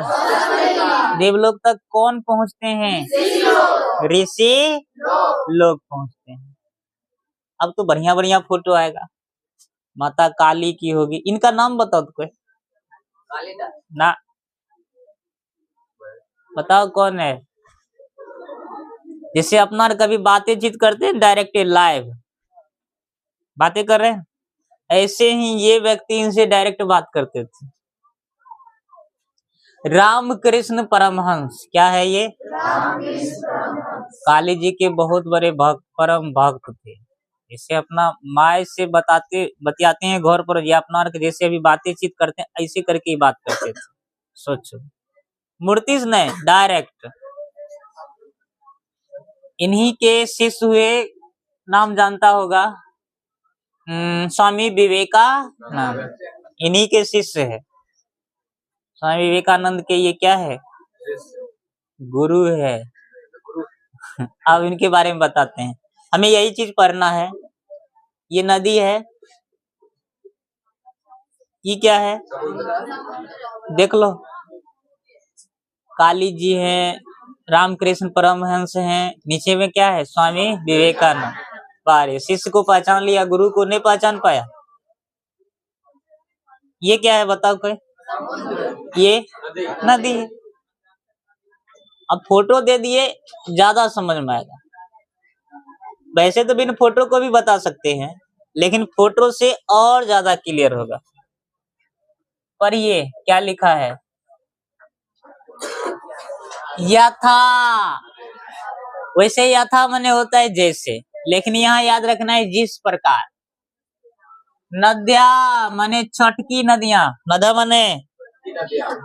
देवलोक तक कौन पहुंचते हैं? ऋषि लोग पहुंचते हैं। अब तो बढ़िया बढ़िया फोटो आएगा। माता काली की होगी। इनका नाम बताओ तो कोई ना, बताओ कौन है? जैसे अपना कभी बातचीत करते हैं, डायरेक्ट लाइव बातें कर रहे हैं, ऐसे ही ये व्यक्ति इनसे डायरेक्ट बात करते थे। रामकृष्ण परमहंस। क्या है ये? काली जी के बहुत बड़े भक्त, परम भक्त थे। जैसे अपना माय से बतियाते हैं घर पर, या अपना जैसे अभी बातचीत करते हैं, ऐसे करके ही बात करते थे। सोचो, मूर्ति से नहीं, डायरेक्ट। इन्हीं के शिष्य हुए, नाम जानता होगा, स्वामी विवेकानंद। इन्हीं के शिष्य है स्वामी विवेकानंद के। ये क्या है? गुरु है। अब इनके बारे में बताते हैं। हमें यही चीज पढ़ना है। ये नदी है, ये क्या है? देख लो, काली जी हैं, रामकृष्ण परमहंस हैं, नीचे में क्या है? स्वामी विवेकानंद। बारे शिष्य को पहचान लिया, गुरु को नहीं पहचान पाया। ये क्या है बताओ कोई? ये नदी है। अब फोटो दे दिए, ज्यादा समझ में आएगा। वैसे तो बिन फोटो को भी बता सकते हैं, लेकिन फोटो से और ज्यादा क्लियर होगा। पर ये क्या लिखा है? यथा। वैसे यथा माने होता है जैसे, लेकिन यहाँ याद रखना है जिस प्रकार। नद्या माने छोटकी नदियां। नदा माने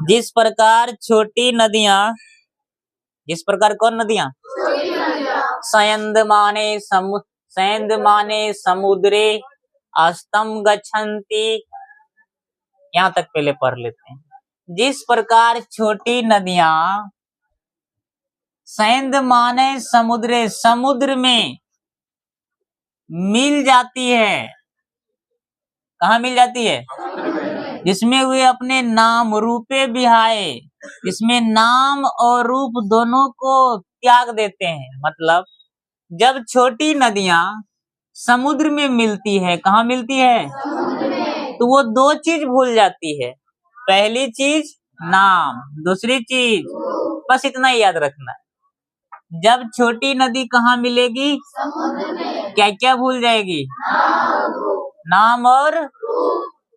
जिस प्रकार छोटी नदियां। जिस प्रकार कौन नदियां? सयंद माने समुद्रे अस्तम गच्छन्ति। यहाँ तक पहले पढ़ लेते हैं। जिस प्रकार छोटी नदियां सैंद माने समुद्रे, समुद्र में मिल जाती है। कहाँ मिल जाती है? जिसमें वे अपने नाम रूपे बिहाए, इसमें नाम और रूप दोनों को त्याग देते हैं। मतलब जब छोटी नदियां समुद्र में मिलती है, कहाँ मिलती है? तो वो 2 चीज भूल जाती है। पहली चीज नाम, दूसरी चीज, बस इतना ही याद रखना है। जब छोटी नदी कहाँ मिलेगी? क्या क्या भूल जाएगी? नाम और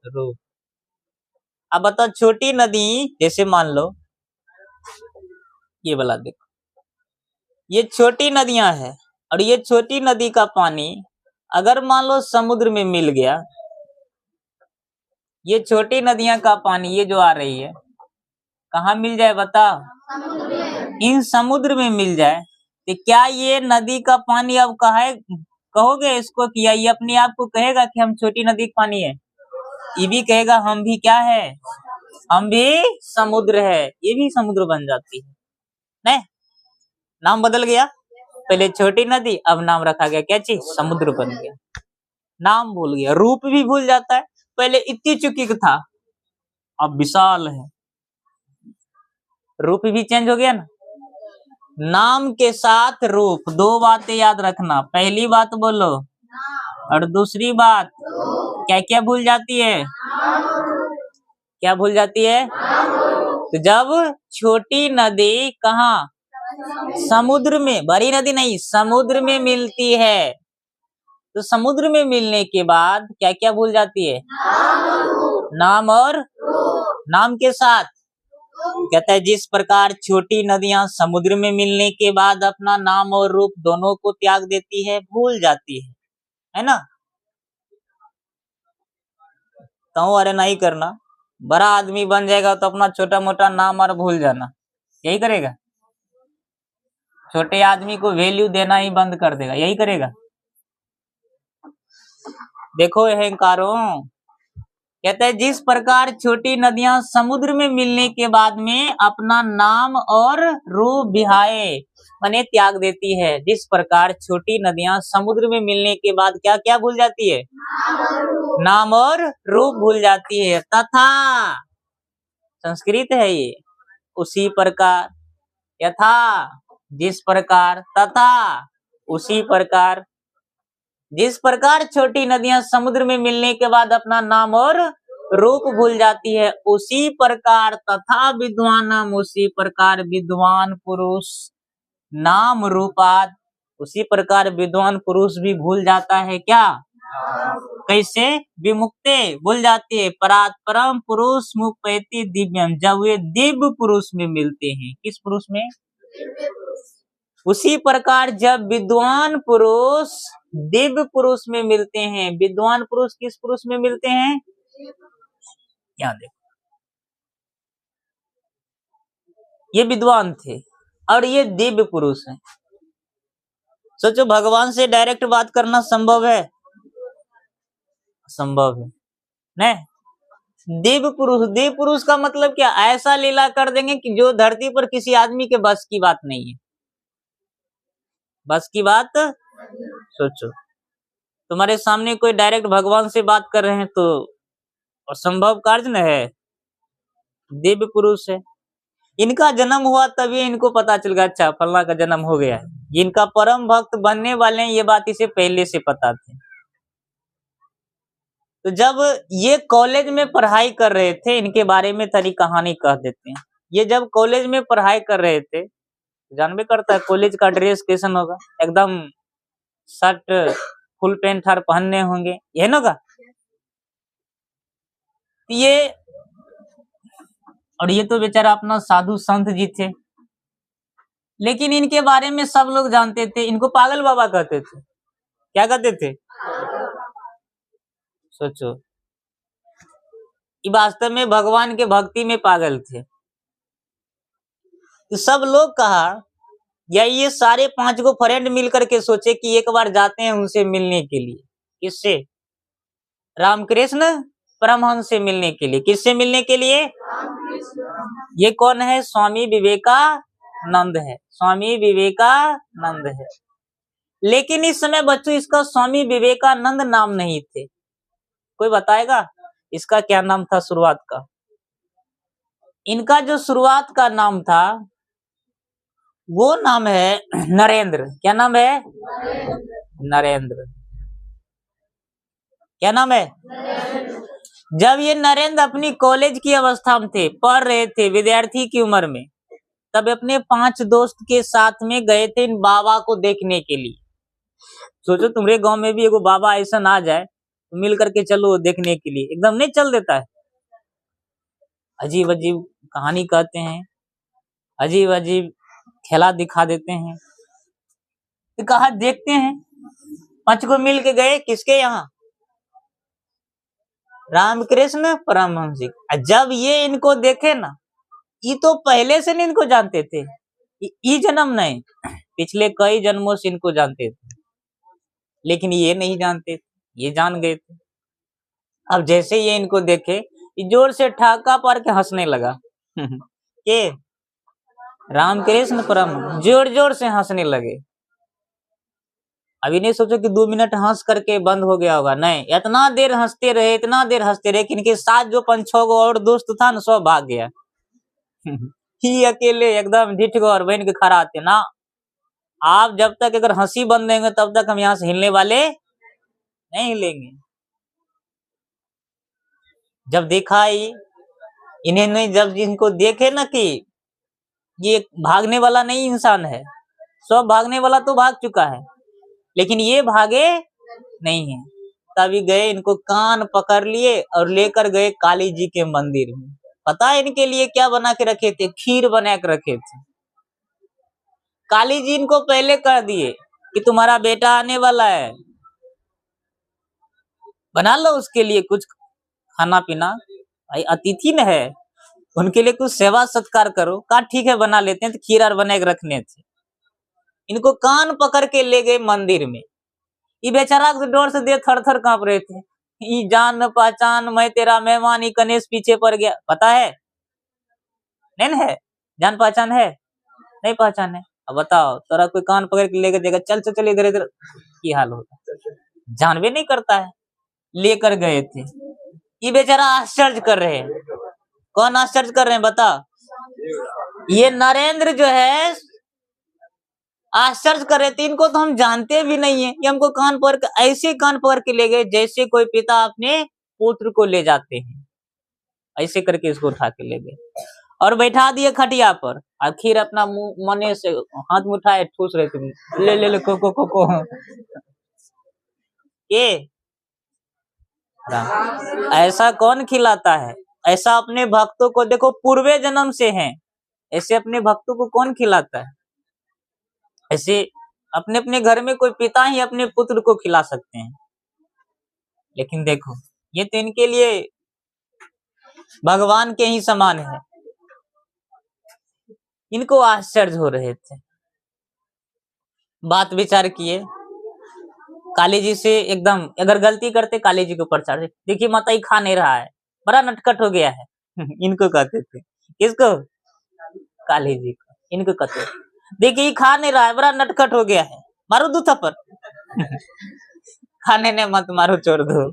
रूप। अब बताओ, छोटी नदी जैसे मान लो ये वाला, देखो ये छोटी नदियां हैं, और ये छोटी नदी का पानी अगर मान लो समुद्र में मिल गया, ये छोटी नदियां का पानी ये जो आ रही है कहाँ मिल जाए बताओ? इन समुद्र में मिल जाए, तो क्या ये नदी का पानी अब कहोगे इसको कि ये अपने आप को कहेगा कि हम छोटी नदी का पानी है? ये भी कहेगा हम भी क्या है? हम भी समुद्र है। ये भी समुद्र बन जाती है। नहीं, नाम बदल गया। पहले छोटी नदी, अब नाम रखा गया क्या चीज? समुद्र बन गया। नाम भूल गया, रूप भी भूल जाता है। पहले इतनी चुकी था, अब विशाल है। रूप भी चेंज हो गया ना। नाम के साथ रूप, 2 बातें याद रखना। पहली बात बोलो, और दूसरी बात क्या क्या भूल जाती है? क्या भूल जाती है? तो जब छोटी नदी कहाँ? समुद्र में, बड़ी नदी नहीं, समुद्र में मिलती है, तो समुद्र में मिलने के बाद क्या क्या भूल जाती है? नाम और नाम के साथ। कहता है जिस प्रकार छोटी नदियां समुद्र में मिलने के बाद अपना नाम और रूप दोनों को त्याग देती है, भूल जाती है ना? तो अरे नहीं करना, बड़ा आदमी बन जाएगा तो अपना छोटा मोटा नाम और भूल जाना, यही करेगा। छोटे आदमी को वैल्यू देना ही बंद कर देगा, यही करेगा। देखो अहंकारों, कहते हैं जिस प्रकार छोटी नदियां समुद्र में मिलने के बाद में अपना नाम और रूप बिहाए माने त्याग देती है, जिस प्रकार छोटी नदियां समुद्र में मिलने के बाद क्या क्या भूल जाती है? नाम और रूप भूल जाती है। तथा संस्कृत है ये, उसी प्रकार, यथा जिस प्रकार, तथा उसी प्रकार, जिस प्रकार छोटी नदियां समुद्र में मिलने के बाद अपना नाम और रूप भूल जाती है, उसी प्रकार तथा विद्वानम, उसी प्रकार विद्वान पुरुष नाम रूपाद, उसी प्रकार विद्वान पुरुष भी भूल जाता है। क्या? कैसे? विमुक्ते भूल जाती है। परात परम पुरुष मुपैति दिव्यम, जब वे दिव्य पुरुष में मिलते हैं। किस पुरुष में? उसी प्रकार जब विद्वान पुरुष दिव्य पुरुष में मिलते हैं, विद्वान पुरुष किस पुरुष में मिलते हैं? यहाँ देखो, ये विद्वान थे और ये दिव्य पुरुष हैं। सोचो भगवान से डायरेक्ट बात करना संभव है? संभव है नहीं। दिव्य पुरुष का मतलब क्या? ऐसा लीला कर देंगे कि जो धरती पर किसी आदमी के बस की बात नहीं है। बस की बात सोचो, तुम्हारे सामने कोई डायरेक्ट भगवान से बात कर रहे हैं तो असंभव कार्य न है। दिव्य पुरुष है, इनका जन्म हुआ तभी इनको पता चल गया, अच्छा फलना का जन्म हो गया है। इनका परम भक्त बनने वाले हैं, ये बात इसे पहले से पता थी। तो जब ये कॉलेज में पढ़ाई कर रहे थे, इनके बारे में तरी कहानी कह देते हैं। ये जब कॉलेज में पढ़ाई कर रहे थे, जानबे करता है कॉलेज का ड्रेस कैसन होगा, एकदम शर्ट फुल पैंट हर पहनने होंगे, यह ना होगा ये। और ये तो बेचारा अपना साधु संत जी थे, लेकिन इनके बारे में सब लोग जानते थे, इनको पागल बाबा कहते थे। क्या कहते थे? सोचो, ये वास्तव में भगवान के भक्ति में पागल थे। तो सब लोग कहा या ये सारे 5 गो फ्रेंड मिलकर के सोचे कि एक बार जाते हैं उनसे मिलने के लिए। किससे? रामकृष्ण परमहंस से मिलने के लिए। किससे मिलने के लिए? ये कौन है? स्वामी विवेकानंद है। स्वामी विवेकानंद है। लेकिन इस समय बच्चों इसका स्वामी विवेकानंद नाम नहीं थे। कोई बताएगा इसका क्या नाम था शुरुआत का? इनका जो शुरुआत का नाम था वो नाम है नरेंद्र। क्या नाम है? नरेंद्र। क्या नाम है? जब ये नरेंद्र अपनी कॉलेज की अवस्था में थे, पढ़ रहे थे, विद्यार्थी की उम्र में, तब अपने 5 दोस्त के साथ में गए थे इन बाबा को देखने के लिए। सोचो तुम्हारे गांव में भी एगो बाबा ऐसा आ जाए तो मिल करके चलो देखने के लिए, एकदम नहीं चल देता है। अजीब अजीब कहानी कहते हैं, अजीब अजीब खेला दिखा देते हैं। तो कहा देखते हैं, 5 को मिल के गए किसके यहाँ? रामकृष्ण परमहंस जी। जब ये इनको देखे ना, ये तो पहले से नहीं इनको जानते थे, ये जन्म नहीं, पिछले कई जन्मों से इनको जानते थे, लेकिन ये नहीं जानते थे, ये जान गए थे। अब जैसे ये इनको देखे, जोर से ठाका पार के हंसने लगा के रामकृष्ण परमहंस जोर जोर से हंसने लगे। अभी नहीं सोचो कि 2 मिनट हंस करके बंद हो गया होगा, नहीं, इतना देर हंसते रहे, इतना देर हंसते रहे कि इनके साथ जो 5-6 गो और दोस्त था ना, सब भाग गया ही अकेले एकदम ढिठ गो और बहन के खड़ा थे ना। आप जब तक अगर हंसी बंद देंगे तब तक हम यहाँ से हिलने वाले नहीं हिलेंगे। जब देखा ही इन्होंने, जब इनको देखे ना कि ये भागने वाला नहीं इंसान है, सब भागने वाला तो भाग चुका है लेकिन ये भागे नहीं है, तभी गए इनको कान पकड़ लिए और लेकर गए काली जी के मंदिर में। पता है इनके लिए क्या बना के रखे थे? खीर बना के रखे थे। काली जी इनको पहले कर दिए कि तुम्हारा बेटा आने वाला है, बना लो उसके लिए कुछ खाना पीना, भाई अतिथि न है, उनके लिए कुछ सेवा सत्कार करो। कहा ठीक है बना लेते हैं, तो खीर और बना के रखने थे। इनको कान पकड़ के ले गए मंदिर में। ये बेचारा डर से दे थर थर कांप रहे थे। ये जान पहचान, मैं तेरा मेहमान, ये गणेश पीछे पड़ गया। पता है नहीं है? जान पहचान है? नहीं पहचान है? अब बताओ, तोरा कोई कान पकड़ के लेकर जाएगा, चल चल चल इधर इधर, की हाल होगा? जानबे नहीं करता है। लेकर गए थे। ये बेचारा आश्चर्य कर रहे हैं। कौन आश्चर्य कर रहे हैं बता? ये नरेंद्र जो है आश्चर्य कर रहे थे, इनको तो हम जानते भी नहीं है, ये हमको कान पकड़ के, ऐसे कान पकड़ के ले गए जैसे कोई पिता अपने पुत्र को ले जाते हैं, ऐसे करके इसको उठा के ले गए और बैठा दिए खटिया पर। आखिर अपना मुंह मने से हाथ में उठाए, ठूस रहे थे, ले ले ले को ये ऐसा कौन खिलाता है? ऐसा अपने भक्तों को, देखो पूर्वे जन्म से हैं, ऐसे अपने भक्तों को कौन खिलाता है? ऐसे अपने अपने घर में कोई पिता ही अपने पुत्र को खिला सकते हैं, लेकिन देखो ये तो इनके लिए भगवान के ही समान है। इनको आश्चर्य हो रहे थे, बात विचार किए, काली जी से एकदम, अगर गलती करते काली जी के ऊपर चढ़े, देखिए माता ही खा नहीं रहा है, बड़ा नटखट हो गया है। इनको कहते थे, किसको? काली जी को। इनको कहते, देखिए खा नहीं रहा है, बड़ा नटखट हो गया है, मारो दो थप्पड़। खाने ने मत मारो, छोड़ दो।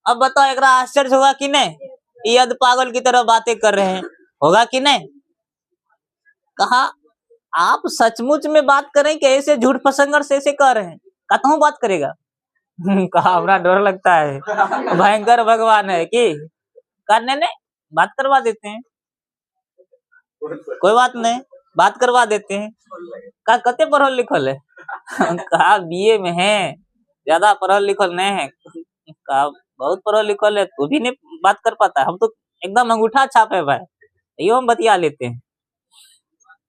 अब बताओ एक आश्चर्य होगा कि नहीं? ये अध पागल की तरह बातें कर रहे हैं, होगा कि नहीं? कहा आप सचमुच में बात करें कि ऐसे झूठ फसंगर से ऐसे कर रहे हैं? कहता बात करेगा। कहा बड़ा डर लगता है, भयंकर भगवान है कि करने ने बात करवा देते हैं, कोई बात नहीं, बात करवा देते हैं। कहा कते पढ़ल लिखल है? कहा बीए में है, ज्यादा पढ़ल लिखल नहीं है। कहा बहुत पढ़ल लिखल है, तू भी नहीं बात कर पाता, हम तो एकदम अंगूठा छाप है भाई, यो हम बतिया लेते हैं।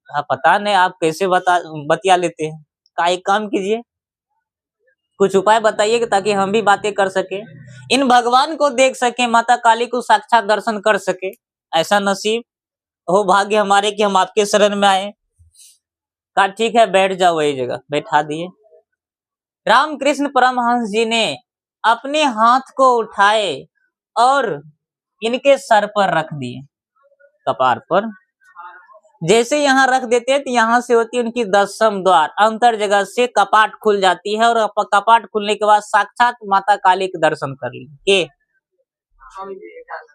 कहा पता नहीं आप कैसे बतिया लेते हैं। कहा एक काम कीजिए, कुछ उपाय बताइए ताकि हम भी बातें कर सके, इन भगवान को देख सके, माता काली को साक्षात दर्शन कर सके, ऐसा नसीब हो, भाग्य हमारे कि हम आपके शरण में आए। कहा ठीक है बैठ जाओ, वही जगह बैठा दिए। रामकृष्ण परमहंस जी ने अपने हाथ को उठाए और इनके सर पर रख दिए, कपार पर। जैसे यहाँ रख देते हैं तो यहाँ से होती है उनकी 10वें द्वार, अंतर जगह से कपाट खुल जाती है, और कपाट खुलने के बाद साक्षात माता काली के दर्शन कर लिए।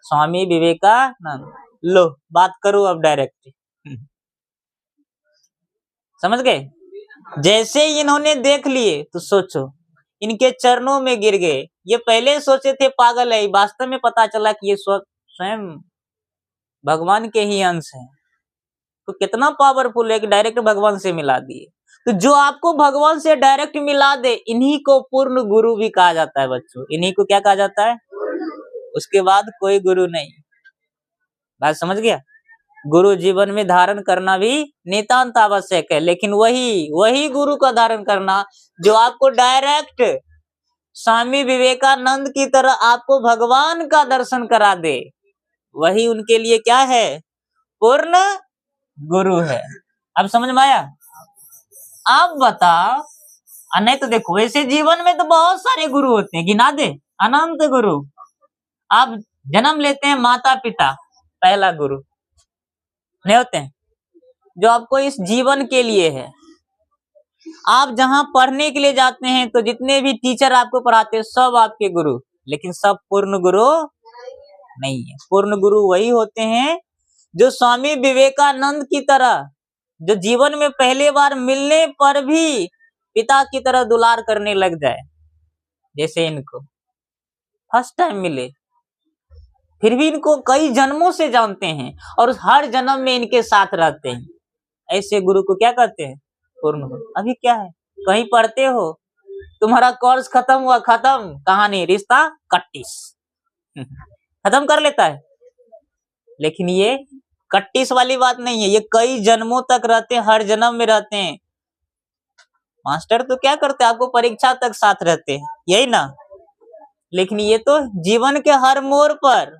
स्वामी विवेकानंद। लो बात करो अब डायरेक्ट, समझ गए? जैसे इन्होंने देख लिए तो सोचो इनके चरणों में गिर गए। ये पहले सोचे थे पागल है, वास्तव में पता चला कि ये स्वयं भगवान के ही अंश है। तो कितना पावरफुल है कि डायरेक्ट भगवान से मिला दिए। तो जो आपको भगवान से डायरेक्ट मिला दे, इन्हीं को पूर्ण गुरु भी कहा जाता है बच्चों। इन्हीं को क्या कहा जाता है? उसके बाद कोई गुरु नहीं। बात समझ गया? गुरु जीवन में धारण करना भी नितांत आवश्यक है, लेकिन वही गुरु का धारण करना जो आपको डायरेक्ट स्वामी विवेकानंद की तरह आपको भगवान का दर्शन करा दे, वही उनके लिए क्या है? पूर्ण गुरु है। अब समझ में आया? अब बता, नहीं तो देखो वैसे जीवन में तो बहुत सारे गुरु होते हैं, गिना दे, अनंत गुरु। आप जन्म लेते हैं, माता पिता पहला गुरु नहीं होते हैं, जो आपको इस जीवन के लिए है। आप जहां पढ़ने के लिए जाते हैं तो जितने भी टीचर आपको पढ़ाते हैं सब आपके गुरु, लेकिन सब पूर्ण गुरु नहीं है। पूर्ण गुरु वही होते हैं जो स्वामी विवेकानंद की तरह, जो जीवन में पहले बार मिलने पर भी पिता की तरह दुलार करने लग जाए। जैसे इनको फर्स्ट टाइम मिले, फिर भी इनको कई जन्मों से जानते हैं और हर जन्म में इनके साथ रहते हैं। ऐसे गुरु को क्या कहते हैं? पूर्ण गुरु। अभी क्या है, कहीं पढ़ते हो, तुम्हारा कोर्स खत्म हुआ, खत्म, कहानी, रिश्ता कट्टिस खत्म कर लेता है। लेकिन ये कट्टिस वाली बात नहीं है, ये कई जन्मों तक रहते हैं, हर जन्म में रहते हैं। मास्टर तो क्या करते हैं, आपको परीक्षा तक साथ रहते हैं, यही ना। लेकिन ये तो जीवन के हर मोड़ पर,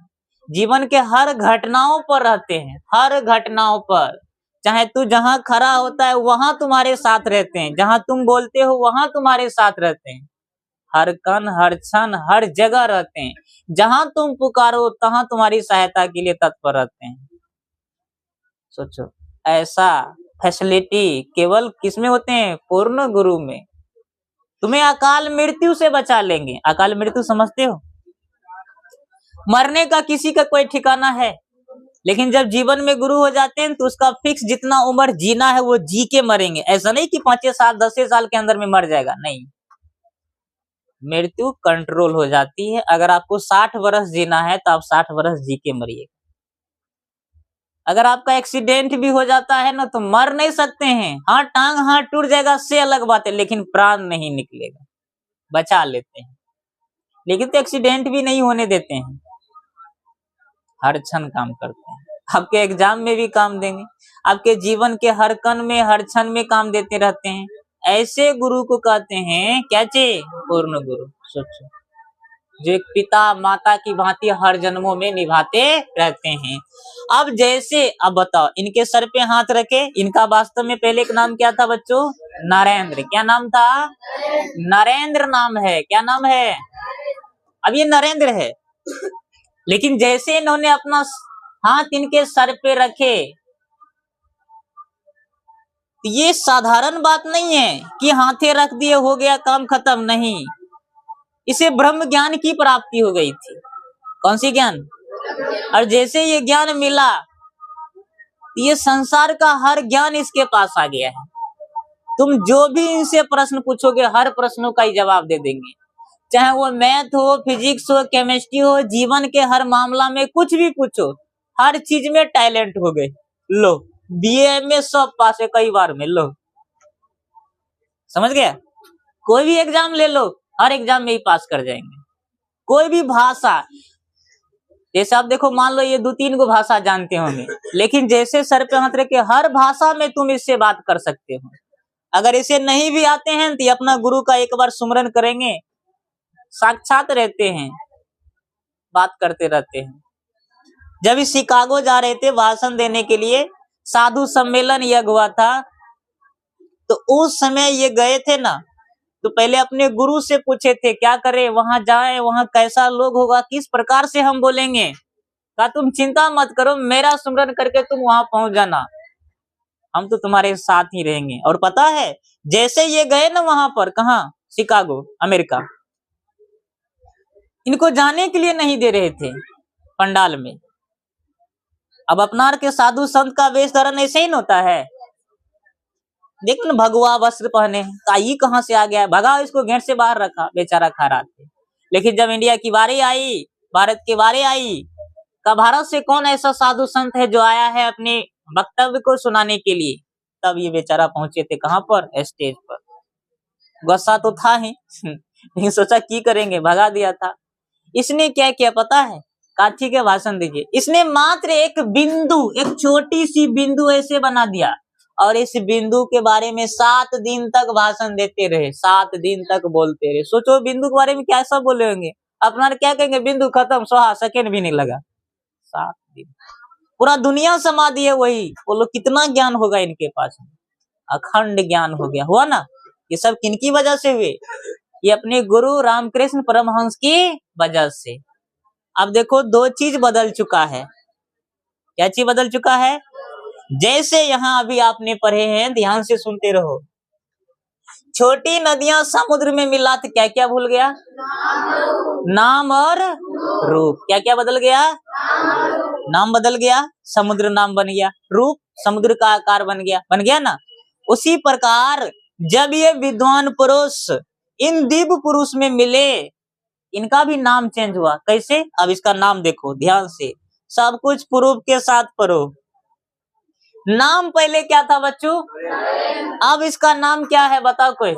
जीवन के हर घटनाओं पर रहते हैं, हर घटनाओं पर। चाहे तू जहां खड़ा होता है वहां तुम्हारे साथ रहते हैं, जहां तुम बोलते हो वहां तुम्हारे साथ रहते हैं, हर कण हर क्षण हर जगह रहते हैं। जहां तुम पुकारो तहां तुम्हारी सहायता के लिए तत्पर रहते हैं। सोचो, ऐसा फैसिलिटी केवल किसमें होते हैं? पूर्ण गुरु में। तुम्हें अकाल मृत्यु से बचा लेंगे। अकाल मृत्यु समझते हो? मरने का किसी का कोई ठिकाना है, लेकिन जब जीवन में गुरु हो जाते हैं तो उसका फिक्स जितना उम्र जीना है वो जी के मरेंगे। ऐसा नहीं कि 5 साल 10 साल के अंदर में मर जाएगा, नहीं। मृत्यु कंट्रोल हो जाती है। अगर आपको 60 वर्ष जीना है तो आप 60 वर्ष जी के मरिएगा। अगर आपका एक्सीडेंट भी हो जाता है ना तो मर नहीं सकते हैं, हाँ टांग हाथ टूट जाएगा से अलग बात है, लेकिन प्राण नहीं निकलेगा, बचा लेते हैं। लेकिन तो एक्सीडेंट भी नहीं होने देते हैं, हर क्षण काम करते हैं। आपके एग्जाम में भी काम देंगे, आपके जीवन के हर कण में हर क्षण में काम देते रहते हैं। ऐसे गुरु को कहते हैं क्या चीज? पूर्ण गुरु। सोचो, जो एक पिता माता की भांति हर जन्मों में निभाते रहते हैं। अब जैसे, अब बताओ, इनके सर पे हाथ रखे, इनका वास्तव में पहले का नाम क्या था बच्चों? नरेंद्र। क्या नाम था? नरेंद्र नाम है। क्या नाम है? अब ये नरेंद्र है, लेकिन जैसे इन्होंने अपना हाथ इनके सर पे रखे, तो ये साधारण बात नहीं है कि हाथे रख दिए हो गया काम खत्म, नहीं। इसे ब्रह्म ज्ञान की प्राप्ति हो गई थी। कौन सी ज्ञान? और जैसे ये ज्ञान मिला, ये संसार का हर ज्ञान इसके पास आ गया है। तुम जो भी इनसे प्रश्न पूछोगे हर प्रश्नों का ही जवाब दे देंगे, चाहे वो मैथ हो, फिजिक्स हो, केमिस्ट्री हो, जीवन के हर मामला में कुछ भी पूछो, हर चीज में टैलेंट हो गए। लो, बीए में सब पास है कई बार में, लो, समझ गया? कोई भी एग्जाम ले लो, हर एग्जाम में ही पास कर जाएंगे। कोई भी भाषा, जैसे आप देखो, मान लो ये 2-3 गो भाषा जानते होंगे, लेकिन जैसे सर पे हाथ रख के हर भाषा में तुम इससे बात कर सकते हो। अगर इसे नहीं भी आते हैं तो अपना गुरु का एक बार सुमरन करेंगे, साक्षात रहते हैं, बात करते रहते हैं। जब इस शिकागो जा रहे थे भाषण देने के लिए, साधु सम्मेलन यज्ञ हुआ था, तो उस समय ये गए थे ना, तो पहले अपने गुरु से पूछे थे क्या करें, वहां जाए, वहां कैसा लोग होगा, किस प्रकार से हम बोलेंगे। कहा तुम चिंता मत करो, मेरा सुमरन करके तुम वहां पहुंच जाना, हम तो तुम्हारे साथ ही रहेंगे। और पता है, जैसे ये गए ना वहां पर, कहा? शिकागो, अमेरिका, इनको जाने के लिए नहीं दे रहे थे पंडाल में। अब अपना के साधु संत का वेश धारण ऐसे ही होता है। देखो ना, भगवा वस्त्र पहने, काई कहां से आ गया है, भगा इसको, घेर से बाहर रखा, बेचारा खा रहा था। लेकिन जब इंडिया की बारी आई, भारत की बारी आई, का भारत से कौन ऐसा साधु संत है जो आया है अपने वक्तव्य को सुनाने के लिए, तब ये बेचारा पहुंचे थे कहां पर? स्टेज पर। गुस्सा तो था ही लेकिन सोचा की करेंगे, भगा दिया था। इसने क्या किया पता है? कहा ठीक है भाषण दीजिए। इसने मात्र एक बिंदु, एक छोटी सी बिंदु ऐसे बना दिया, और इस बिंदु के बारे में 7 दिन तक भाषण देते रहे, 7 दिन तक बोलते रहे। सोचो बिंदु के बारे में क्या सब बोले होंगे। अपना क्या कहेंगे, बिंदु खत्म, सोहा, सेकेंड भी नहीं लगा। 7 दिन पूरा दुनिया समा दिए वही। बोलो कितना ज्ञान होगा इनके पास, अखंड ज्ञान हो गया। हुआ ना? ये सब किनकी वजह से हुए? ये अपने गुरु रामकृष्ण परमहंस की वजह से। अब देखो 2 चीज बदल चुका है। क्या चीज बदल चुका है? जैसे यहाँ अभी आपने पढ़े हैं, ध्यान से सुनते रहो। छोटी नदियां समुद्र में मिला तो क्या क्या भूल गया? नाम और रूप। क्या क्या बदल गया? नाम बदल गया, समुद्र नाम बन गया, रूप समुद्र का आकार बन गया ना। उसी प्रकार जब ये विद्वान पुरुष इन दिव्य पुरुष में मिले, इनका भी नाम चेंज हुआ। कैसे? अब इसका नाम देखो ध्यान से, सब कुछ प्रूफ के साथ पढ़ो। नाम पहले क्या था बच्चों? अब इसका नाम क्या है बताओ कोई?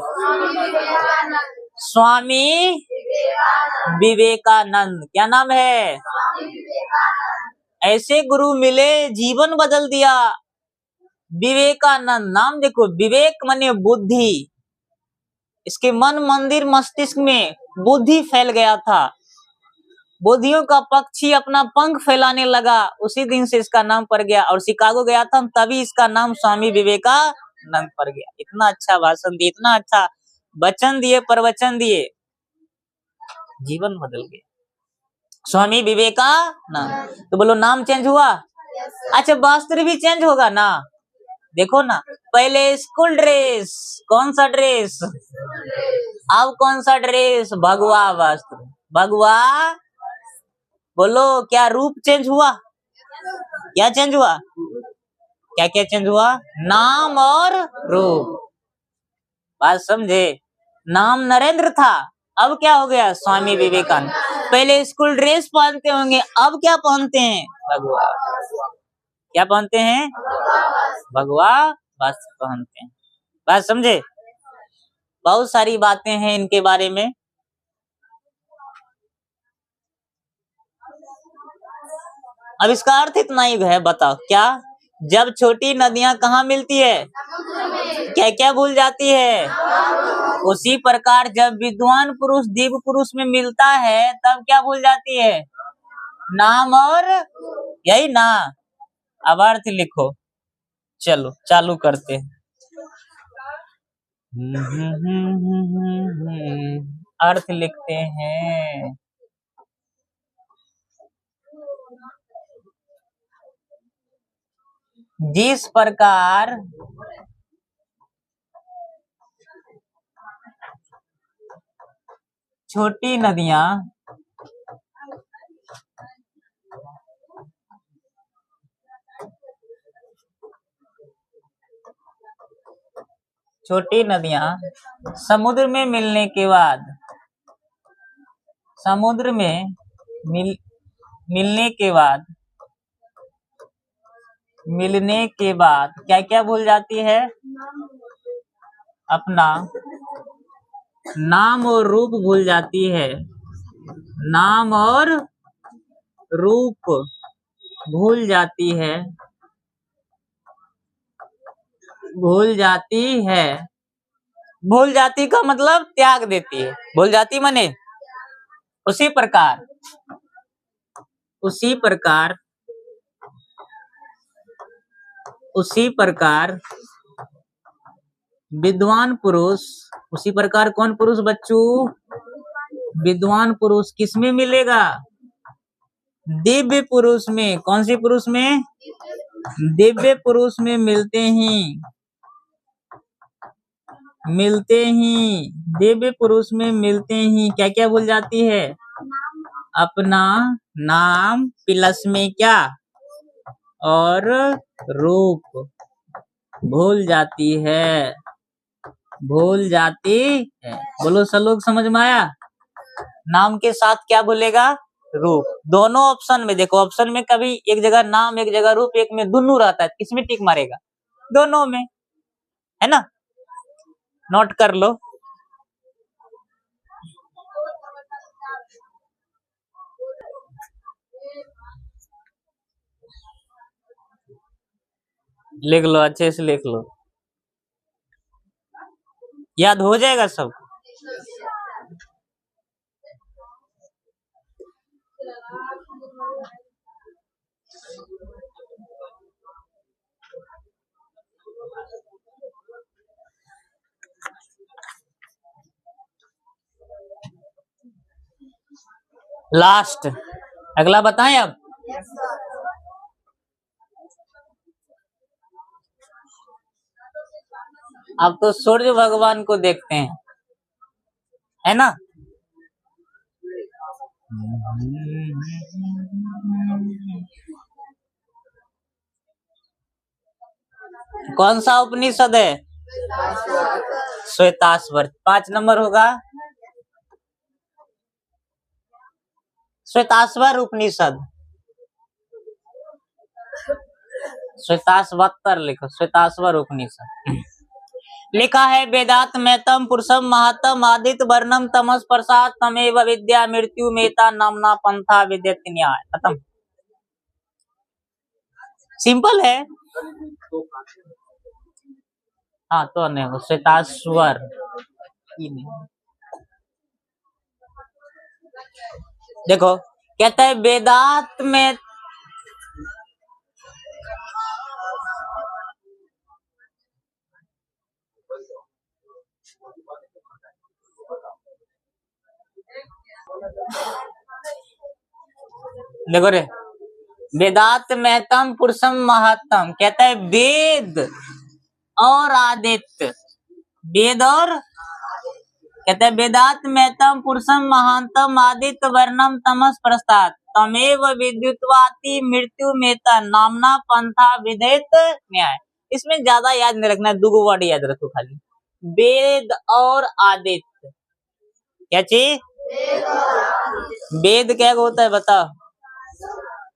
स्वामी विवेकानंद। क्या नाम है? ऐसे गुरु मिले, जीवन बदल दिया। विवेकानंद नाम देखो, विवेक माने बुद्धि। इसके मन मंदिर मस्तिष्क में बुद्धि फैल गया था, बुद्धियों का पक्षी अपना पंख फैलाने लगा। उसी दिन से इसका नाम पड़ गया। और शिकागो गया था तभी इसका नाम स्वामी विवेकानंद पड़ गया। इतना अच्छा भाषण दिए, इतना अच्छा वचन दिए, प्रवचन दिए, जीवन बदल गया। स्वामी विवेकानंद। तो बोलो नाम चेंज हुआ? अच्छा वस्त्र भी चेंज होगा ना? देखो ना, पहले स्कूल ड्रेस, कौन सा ड्रेस? अब कौन सा ड्रेस? भगवा वस्त्र। भगवा। बोलो क्या रूप चेंज हुआ? क्या चेंज हुआ? क्या क्या चेंज हुआ? नाम और रूप। बात समझे? नाम नरेंद्र था, अब क्या हो गया? स्वामी विवेकानंद। पहले स्कूल ड्रेस पहनते होंगे, अब क्या पहनते हैं? भगवा। क्या पहनते हैं? भगवा वस्त्र पहनते हैं। बात समझे? बहुत सारी बातें हैं इनके बारे में। अब इसका अर्थ इतना ही है, बताओ क्या? जब छोटी नदियां कहाँ मिलती है, क्या क्या भूल जाती है? उसी प्रकार जब विद्वान पुरुष दिव्य पुरुष में मिलता है तब क्या भूल जाती है? नाम और, यही ना। अब अर्थ लिखो, चलो चालू करते हैं। अर्थ लिखते हैं। जिस प्रकार छोटी नदियां समुद्र में मिलने के बाद, समुद्र में मिलने के बाद क्या क्या भूल जाती है? अपना नाम और रूप भूल जाती है। नाम और रूप भूल जाती है। भूल जाती का मतलब त्याग देती है। भूल जाती माने उसी प्रकार विद्वान पुरुष, उसी प्रकार कौन पुरुष बच्चों? विद्वान पुरुष किसमें मिलेगा? दिव्य पुरुष में। कौन सी पुरुष में? दिव्य पुरुष में मिलते ही दिव्य पुरुष में मिलते ही क्या क्या भूल जाती है? अपना नाम प्लस में क्या? और रूप भूल जाती है। बोलो सब लोग समझ में आया? नाम के साथ क्या बोलेगा? रूप। दोनों ऑप्शन में देखो, ऑप्शन में कभी एक जगह नाम एक जगह रूप, एक में दोनों रहता है, किसमें टिक मारेगा? दोनों में, है ना? नोट कर लो। लिख लो, अच्छे से लिख लो, याद हो जाएगा सब। लास्ट अगला बताएं अब। अब तो सूर्य भगवान को देखते हैं, है ना? कौन सा उपनिषद है? श्वेताश्वतर। 5 नंबर होगा। श्वेताश्वर उपनिषद, श्वेताश्वतर लिखो, श्वेताश्वर उपनिषद। लिखा है वेदात मैतम पुरुषम महतम आदित्य वर्णम तमस प्रसाद तमेव विद्या मृत्यु मेता नामना पंथा विद्यत न्याय। खत्म, सिंपल है। हाँ तो नहीं, श्वेताश्वर देखो, कहता है वेदांत में देखो रे, वेदांत महतम पुरुषम महत्तम, कहता है वेद और आदित्य, वेद और कहते हैं वेदांत महतम पुरुषम महांतम आदित्य वर्णम तमस प्रस्ताद तमेव विद्युत्वाति मृत्यु मेता नामना पंथा विधेत न्याय। इसमें ज्यादा याद नहीं रखना, दो वर्ड याद रखो खाली, वेद और आदित्य। क्या चीज? वेद क्या होता है बताओ,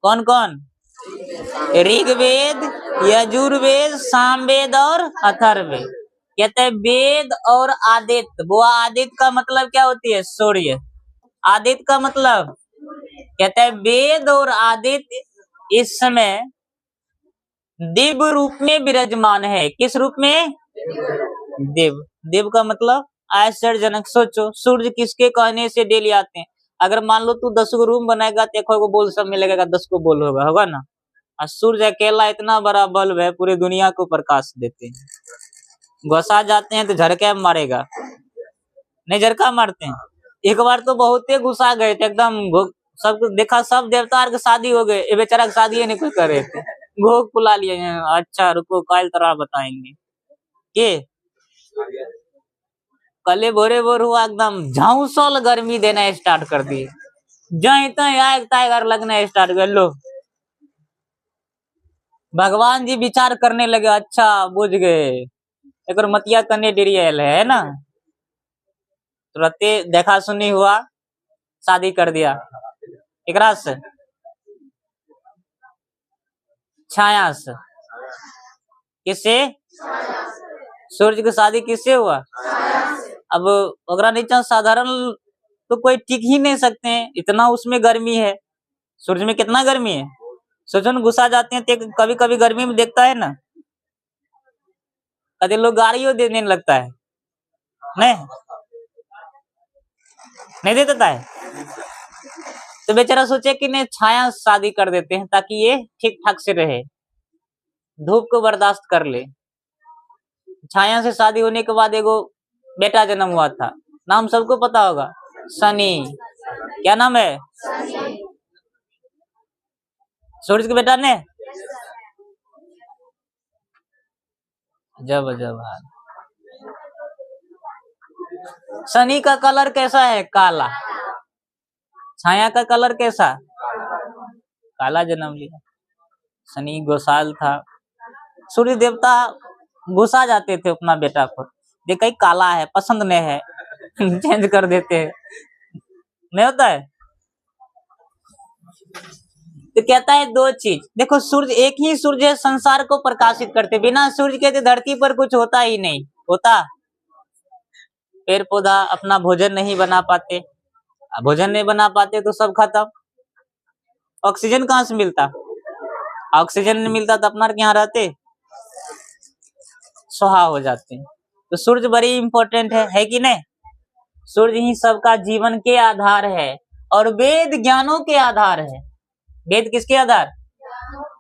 कौन कौन? ऋग्वेद, यजुर्वेद, सामवेद और अथर्ववेद। कहते हैं वेद और आदित्य, वो आदित्य का मतलब क्या होती है? सूर्य। आदित्य का मतलब, कहते हैं वेद और आदित्य इस समय दिव्य रूप में विराजमान है। किस रूप में? देव। देव का मतलब आश्चर्यजनक। सोचो, सूर्य किसके कहने से डेली आते हैं? अगर मान लो तू 10 को रूम बनाएगा तो 1 को बोल सब मिलेगा, 10 को बोल होगा ना। और सूर्य अकेला इतना बड़ा बल्ब है, पूरी दुनिया को प्रकाश देते हैं। घुसा जाते हैं तो झटका मारेगा, नहीं झटका मारते हैं? एक बार तो बहुते घुसा गए थे, एकदम सब देखा, सब देवता के शादी हो गए, ये बेचारा शादी नहीं कोई कर रहे थे, घोग बुला लिए। अच्छा रुको, कल तरह बताएंगे के कले भोरे भोर हुआ, एकदम झाउसल गर्मी देना स्टार्ट कर दिए, जहाँ टाइगर लगना स्टार्ट कर लो। भगवान जी विचार करने लगे, अच्छा बुझ गए, एक मतिया कने डिरियल है ना। तुरंते देखा सुनी हुआ, शादी कर दिया। एकरा से छाया से, किससे? सूर्य की शादी किससे हुआ? अब अगर नीचे साधारण तो कोई टिक ही नहीं सकते हैं, इतना उसमें गर्मी है। सूर्य में कितना गर्मी है, सोचो न, घुसा जाते हैं तो कभी कभी गर्मी में देखता है ना, कभी लोग गाड़ियों देने लगता है, नहीं दे देता है। तो बेचारा सोचे कि नहीं, छाया शादी कर देते हैं ताकि ये ठीक ठाक से रहे, धूप को बर्दाश्त कर ले। छाया से शादी होने के बाद एगो बेटा जन्म हुआ था, नाम सबको पता होगा, शनि। क्या नाम है? सूरज के बेटा ने। जब जब शनि का कलर कैसा है? काला। छाया का कलर कैसा? काला जन्म लिया। शनि गोसाल था। सूर्य देवता घुसा जाते थे अपना बेटा को, देखा काला है, पसंद नहीं है, चेंज कर देते हैं, नहीं होता है। तो कहता है दो चीज देखो, सूर्य एक ही सूर्य है, संसार को प्रकाशित करते, बिना सूर्य के तो धरती पर कुछ होता ही नहीं होता। पेड़ पौधा अपना भोजन नहीं बना पाते, भोजन नहीं बना पाते तो सब खत्म। ऑक्सीजन कहाँ से मिलता? ऑक्सीजन नहीं मिलता तो अपना यहाँ रहते, सुहा हो जाते हैं। तो सूर्य बड़ी इंपॉर्टेंट है कि नहीं? सूर्य ही सबका जीवन के आधार है और वेद ज्ञानों के आधार है। वेद किसके आधार?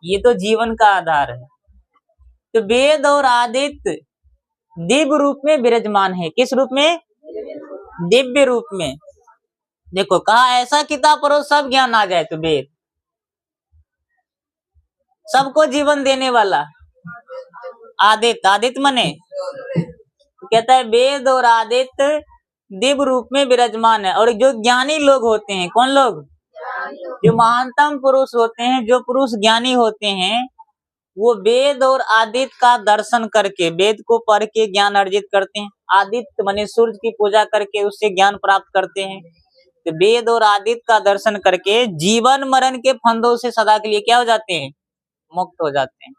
ये तो जीवन का आधार है। तो वेद और आदित्य दिव्य रूप में विराजमान है। किस रूप में? दिव्य रूप में। देखो कहा ऐसा किताब पढ़ो सब ज्ञान आ जाए, तो वेद सबको जीवन देने वाला आदित्य। आदित्य मने कहता है वेद और आदित्य दिव्य रूप में विराजमान है। और जो ज्ञानी लोग होते हैं, कौन लोग? जो महानतम पुरुष होते हैं, जो पुरुष ज्ञानी होते हैं, वो वेद और आदित्य का दर्शन करके, वेद को पढ़ के ज्ञान अर्जित करते हैं। आदित्य माने सूर्य की पूजा करके उससे ज्ञान प्राप्त करते हैं। तो वेद और आदित्य का दर्शन करके जीवन मरण के फंदों से सदा के लिए क्या हो जाते हैं? मुक्त हो जाते हैं।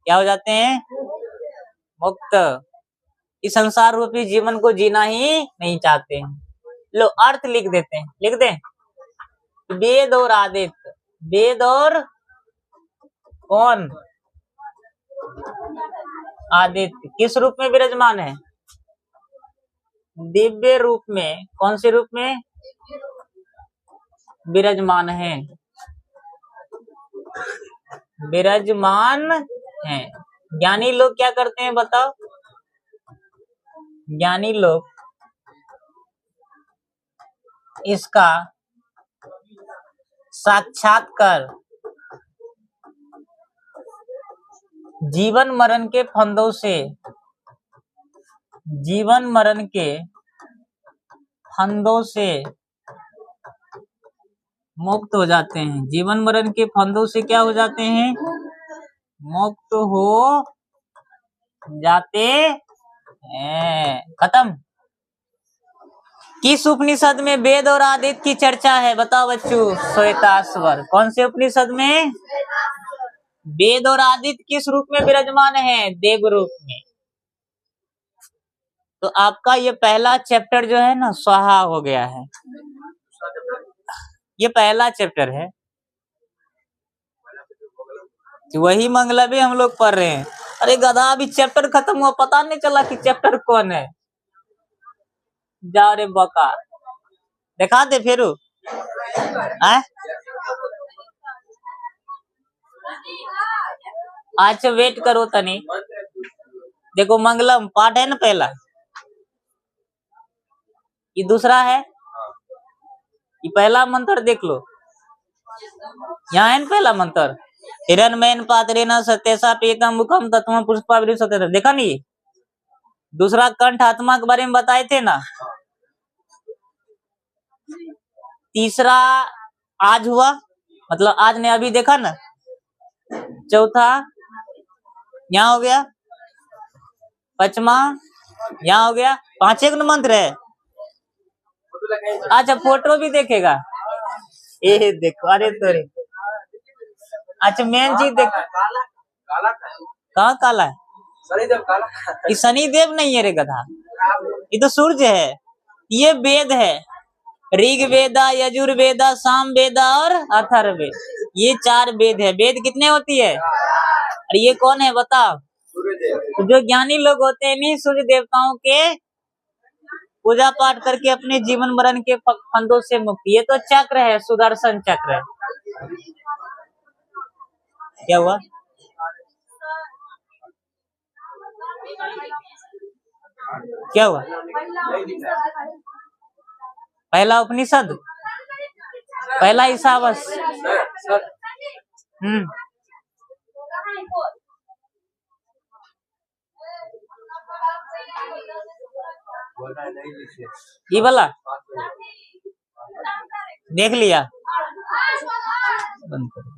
क्या हो जाते हैं? मुक्त। इस संसार रूपी जीवन को जीना ही नहीं चाहते हैं। लो अर्थ लिख देते हैं, लिख दें। वेद और आदित्य, वेद और कौन? आदित्य किस रूप में विराजमान है? दिव्य रूप में। कौन से रूप में विराजमान है? विराजमान है। ज्ञानी लोग क्या करते हैं बताओ? ज्ञानी लोग इसका साक्षात्कार जीवन मरण के फंदों से, जीवन मरण के फंदों से मुक्त हो जाते हैं। जीवन मरण के फंदों से क्या हो जाते हैं? मुक्त हो जाते हैं। खत्म। किस उपनिषद में वेद और आदित्य की चर्चा है? बताओ बच्चों। श्वेताश्वर। कौन से उपनिषद में? वेद और आदित्य किस रूप में विराजमान है? देव रूप में। तो आपका ये पहला चैप्टर जो है ना स्वाहा हो गया है। ये पहला चैप्टर है, वही मंगला भी हम लोग पढ़ रहे हैं। अरे गधा, अभी चैप्टर खत्म हुआ, पता नहीं चला कि चैप्टर कौन है। जा रे बका, दिखा दे फिर। अच्छा वेट करो तनी। देखो मंगलम पाठ है ना पहला, ये दूसरा है, ये पहला मंत्र देख लो। यहाँ है ना पहला मंत्र, हिरण्मयेन पात्रेण सत्यसा पीतम मुखम तत्व पुष्पा सत्य। देखा नहीं? दूसरा कंठ आत्मा के बारे में बताए थे ना। तीसरा आज हुआ, मतलब आज ने अभी देखा ना। चौथा यहाँ हो गया, पांचवा यहाँ हो गया। 5 एक मंत्र है। अच्छा फोटो भी देखेगा? ये देखो, अरे तोरे। अच्छा मेन चीज देख, कहाँ काला है? शनिदेव काला। ये शनिदेव नहीं है रे गधा, ये तो सूर्य है। ये वेद है, ऋग वेदा, यजुर्वेदा, साम वेदा और अथर्ववेद। ये 4 वेद है। वेद कितने होती है? और ये कौन है बताओ? तो जो ज्ञानी लोग होते हैं नहीं, सूर्य देवताओं के पूजा पाठ करके अपने जीवन मरण के फंदों से मुक्ति। ये तो चक्र है, सुदर्शन चक्र है। क्या हुआ? क्या हुआ? पहला उपनिषद, पहला ईसावस। ये वाला देख लिया? बंद कर।